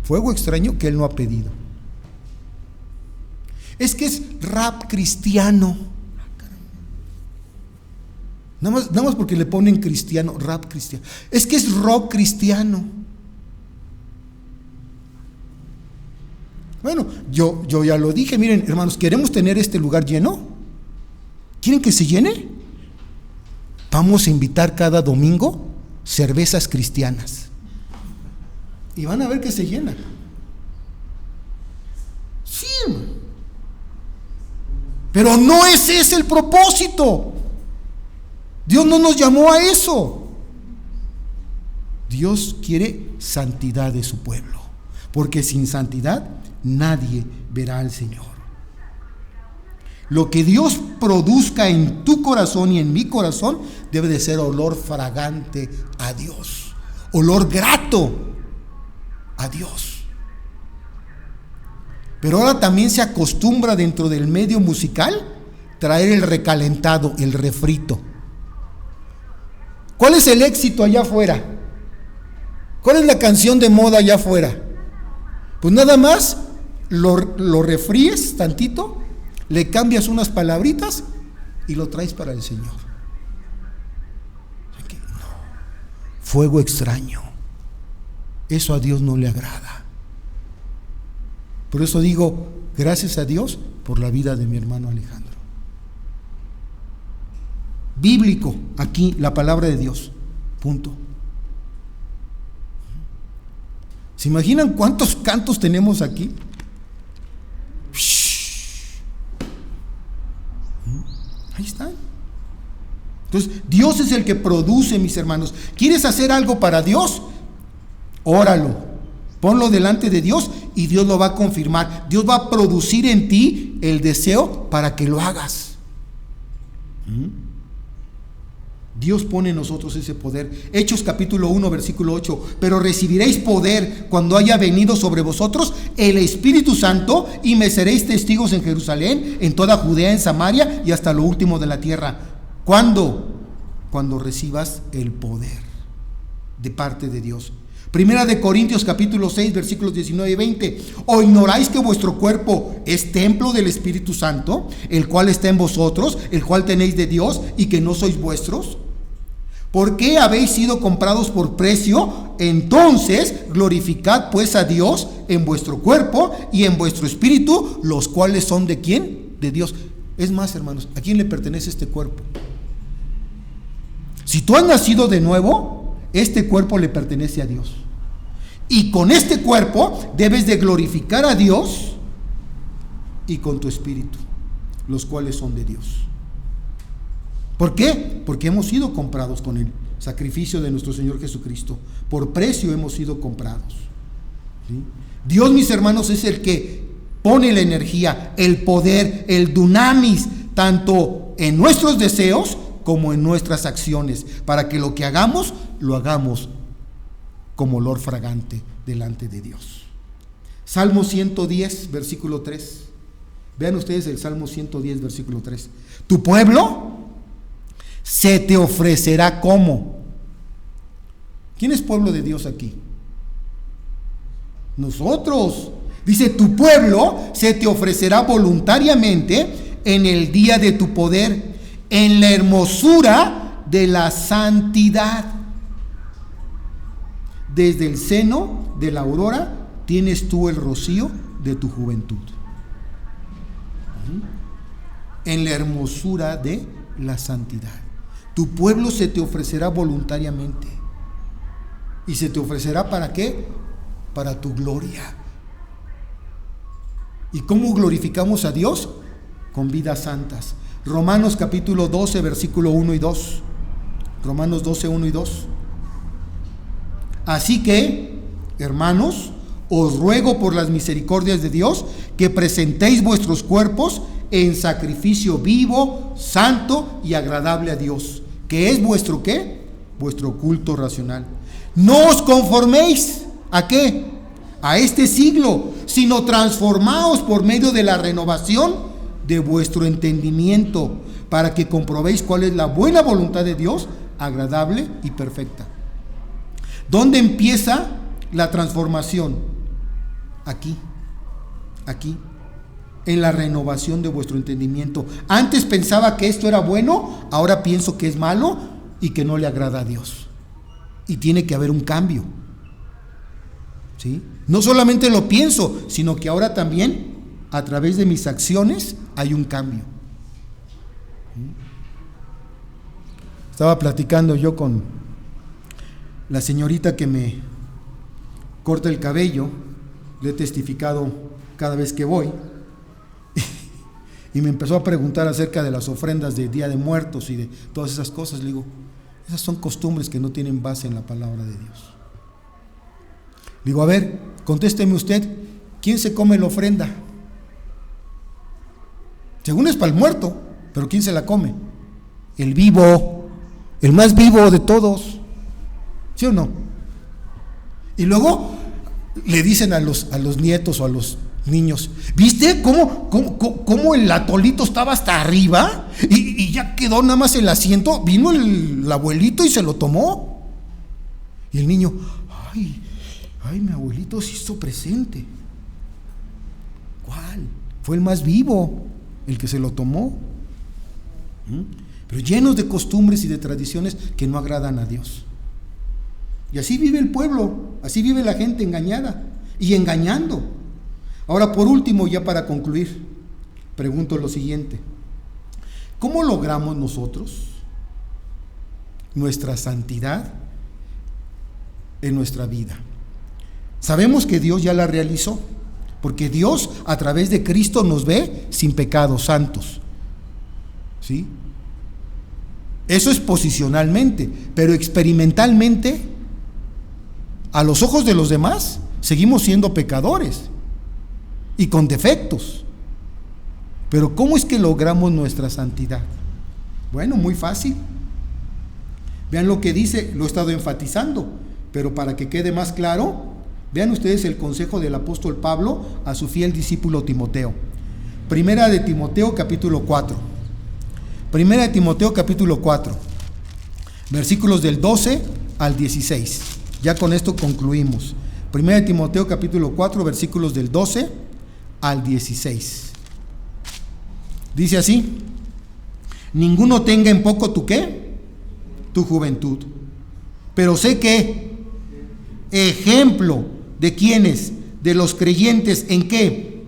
Fuego extraño que Él no ha pedido. Es que es rap cristiano. Nada más porque le ponen cristiano, rap cristiano. Es que es rock cristiano. Bueno, yo ya lo dije. Miren, hermanos, ¿queremos tener este lugar lleno? ¿Quieren que se llene? Vamos a invitar cada domingo cervezas cristianas. Y van a ver que se llena. Sí, hermano. Pero no ese es el propósito. Dios no nos llamó a eso. Dios quiere santidad de su pueblo, porque sin santidad nadie verá al Señor. Lo que Dios produzca en tu corazón y en mi corazón debe de ser olor fragante a Dios, olor grato a Dios. Pero ahora también se acostumbra dentro del medio musical traer el recalentado, el refrito. ¿Cuál es el éxito allá afuera? ¿Cuál es la canción de moda allá afuera? Pues nada más lo refríes tantito, le cambias unas palabritas y lo traes para el Señor. No. Fuego extraño. Eso a Dios no le agrada. Por eso digo, gracias a Dios por la vida de mi hermano Alejandro. Bíblico, aquí la palabra de Dios. Punto. ¿Se imaginan cuántos cantos tenemos aquí? Ahí están. Entonces, Dios es el que produce, mis hermanos. ¿Quieres hacer algo para Dios? Óralo, ponlo delante de Dios y Dios lo va a confirmar. Dios va a producir en ti el deseo para que lo hagas. Dios pone en nosotros ese poder. Hechos capítulo 1 versículo 8: pero recibiréis poder cuando haya venido sobre vosotros el Espíritu Santo, y me seréis testigos en Jerusalén, en toda Judea, en Samaria y hasta lo último de la tierra. ¿Cuándo? Cuando recibas el poder de parte de Dios. Primera de Corintios capítulo 6 versículos 19 y 20: ¿o ignoráis que vuestro cuerpo es templo del Espíritu Santo, el cual está en vosotros, el cual tenéis de Dios, y que no sois vuestros? ¿Por qué habéis sido comprados por precio? Entonces glorificad pues a Dios en vuestro cuerpo y en vuestro espíritu, los cuales son ¿de quién? De Dios. Es más, hermanos, ¿a quién le pertenece este cuerpo? Si tú has nacido de nuevo, este cuerpo le pertenece a Dios. Y con este cuerpo debes de glorificar a Dios y con tu espíritu, los cuales son de Dios. ¿Por qué? Porque hemos sido comprados con el sacrificio de nuestro Señor Jesucristo. Por precio hemos sido comprados. ¿Sí? Dios, mis hermanos, es el que pone la energía, el poder, el dunamis, tanto en nuestros deseos como en nuestras acciones, para que lo que hagamos, lo hagamos como olor fragante delante de Dios. Salmo 110, versículo 3. Vean ustedes el Salmo 110, versículo 3. Tu pueblo se te ofrecerá como. ¿Quién es pueblo de Dios aquí? Nosotros. Dice, tu pueblo se te ofrecerá voluntariamente en el día de tu poder, en la hermosura de la santidad. Desde el seno de la aurora tienes tú el rocío de tu juventud. En la hermosura de la santidad. Tu pueblo se te ofrecerá voluntariamente. ¿Y se te ofrecerá para qué? Para tu gloria. ¿Y cómo glorificamos a Dios? Con vidas santas. Romanos capítulo 12, versículo 1 y 2. Romanos 12, 1 y 2. Así que, hermanos, os ruego por las misericordias de Dios que presentéis vuestros cuerpos en sacrificio vivo, santo y agradable a Dios, que es vuestro ¿qué? Vuestro culto racional. No os conforméis ¿a qué? A este siglo, sino transformaos por medio de la renovación de vuestro entendimiento, para que comprobéis cuál es la buena voluntad de Dios, agradable y perfecta. ¿Dónde empieza la transformación? Aquí, en la renovación de vuestro entendimiento. Antes pensaba que esto era bueno, ahora pienso que es malo y que no le agrada a Dios. Y tiene que haber un cambio. ¿Sí? No solamente lo pienso, sino que ahora también a través de mis acciones hay un cambio. Estaba platicando yo con la señorita que me corta el cabello, le he testificado cada vez que voy, y me empezó a preguntar acerca de las ofrendas de Día de Muertos y de todas esas cosas. Le digo, esas son costumbres que no tienen base en la palabra de Dios. Le digo, a ver, contésteme usted, ¿quién se come la ofrenda? Según es para el muerto, pero ¿quién se la come? El vivo, el más vivo de todos. ¿Sí o no? Y luego le dicen a los nietos o a los niños, ¿viste cómo el atolito estaba hasta arriba? Y ya quedó nada más el asiento, vino el abuelito y se lo tomó. Y el niño, ay, mi abuelito se hizo presente. ¿Cuál? Fue el más vivo, el que se lo tomó. Pero llenos de costumbres y de tradiciones que no agradan a Dios. Y así vive el pueblo, así vive la gente engañada y engañando. Ahora, por último, ya para concluir, pregunto lo siguiente: ¿cómo logramos nosotros nuestra santidad en nuestra vida? Sabemos que Dios ya la realizó, porque Dios a través de Cristo nos ve sin pecados, santos. ¿Sí? Eso es posicionalmente, pero experimentalmente, a los ojos de los demás, seguimos siendo pecadores y con defectos. Pero ¿cómo es que logramos nuestra santidad? Bueno, muy fácil. Vean lo que dice, lo he estado enfatizando, pero para que quede más claro, vean ustedes el consejo del apóstol Pablo a su fiel discípulo Timoteo. Primera de Timoteo capítulo 4. Primera de Timoteo capítulo 4, versículos del 12 al 16. Ya con esto concluimos. Primera de Timoteo capítulo 4, versículos del 12 al 16. Dice así: ninguno tenga en poco tu ¿qué? Tu juventud. Pero sé que ejemplo de quienes, de los creyentes, ¿en qué?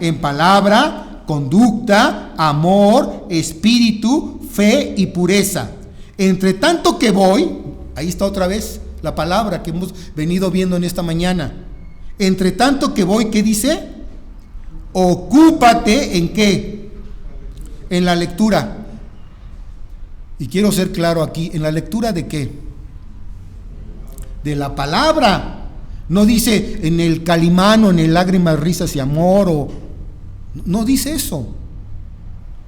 En palabra, conducta, amor, espíritu, fe y pureza. Entre tanto que voy, ahí está otra vez la palabra que hemos venido viendo en esta mañana. Entre tanto que voy, ¿qué dice? Ocúpate ¿en qué? En la lectura. Y quiero ser claro aquí, ¿en la lectura de qué? De la palabra. No dice en el Calimán o en el Lágrimas, Risas y Amor, o no dice eso.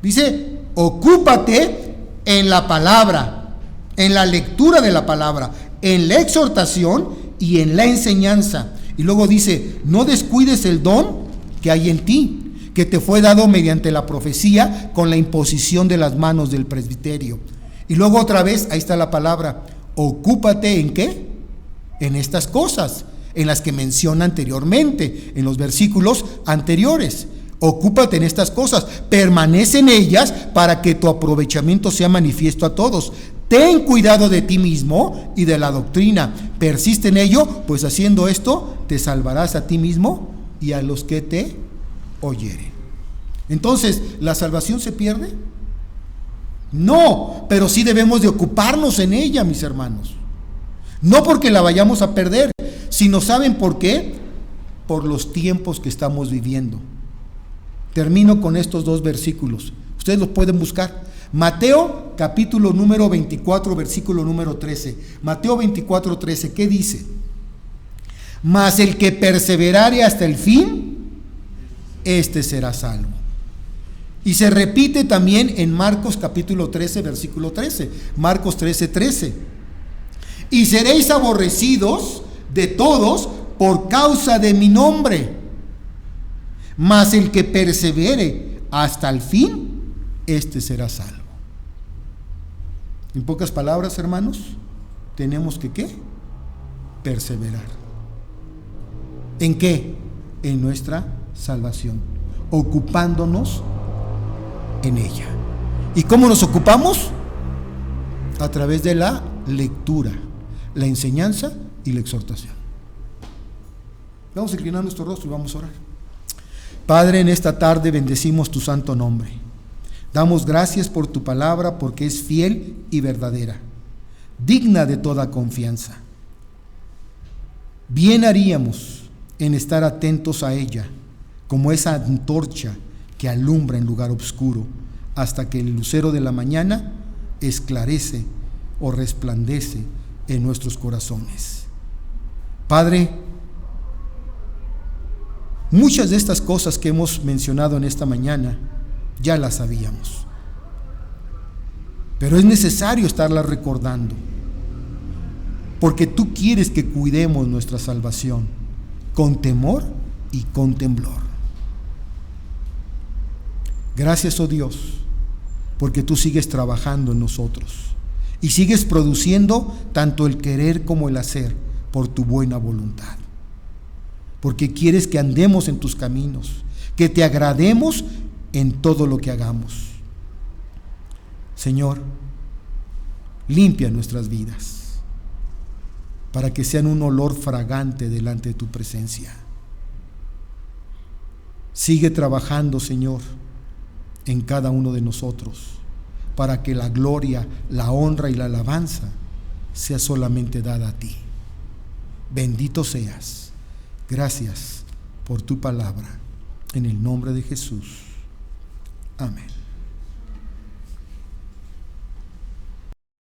Dice, ocúpate en la palabra, en la lectura de la palabra, en la exhortación y en la enseñanza. Y luego dice, no descuides el don que hay en ti, que te fue dado mediante la profecía con la imposición de las manos del presbiterio. Y luego otra vez, ahí está la palabra, ocúpate ¿en qué? En estas cosas, en las que menciona anteriormente, en los versículos anteriores. Ocúpate en estas cosas, permanece en ellas para que tu aprovechamiento sea manifiesto a todos. Ten cuidado de ti mismo y de la doctrina, persiste en ello, pues haciendo esto te salvarás a ti mismo y a los que te oyeren. Entonces, ¿la salvación se pierde? No, pero sí debemos de ocuparnos en ella, mis hermanos. No porque la vayamos a perder, sino ¿saben por qué? Por los tiempos que estamos viviendo. Termino con estos dos versículos. Ustedes los pueden buscar. Mateo capítulo número 24, versículo número 13. Mateo 24, 13, ¿qué dice? Mas el que perseverare hasta el fin, este será salvo. Y se repite también en Marcos capítulo 13, versículo 13. Marcos 13, 13. Y seréis aborrecidos de todos por causa de mi nombre. Mas el que persevere hasta el fin, este será salvo. En pocas palabras, hermanos, tenemos que ¿qué? Perseverar. ¿En qué? En nuestra salvación, ocupándonos en ella. ¿Y cómo nos ocupamos? A través de la lectura, la enseñanza y la exhortación. Vamos a inclinar nuestro rostro y vamos a orar. Padre, en esta tarde bendecimos tu santo nombre. Damos gracias por tu palabra, porque es fiel y verdadera, digna de toda confianza. Bien haríamos en estar atentos a ella, como esa antorcha que alumbra en lugar oscuro, hasta que el lucero de la mañana esclarece o resplandece en nuestros corazones. Padre, muchas de estas cosas que hemos mencionado en esta mañana ya las sabíamos, pero es necesario estarlas recordando, porque tú quieres que cuidemos nuestra salvación con temor y con temblor. Gracias, oh Dios, porque tú sigues trabajando en nosotros y sigues produciendo tanto el querer como el hacer por tu buena voluntad, porque quieres que andemos en tus caminos, que te agrademos en todo lo que hagamos. Señor, limpia nuestras vidas para que sean un olor fragante delante de tu presencia. Sigue trabajando, Señor, en cada uno de nosotros, para que la gloria, la honra y la alabanza sea solamente dada a ti. Bendito seas. Gracias por tu palabra. En el nombre de Jesús. Amén.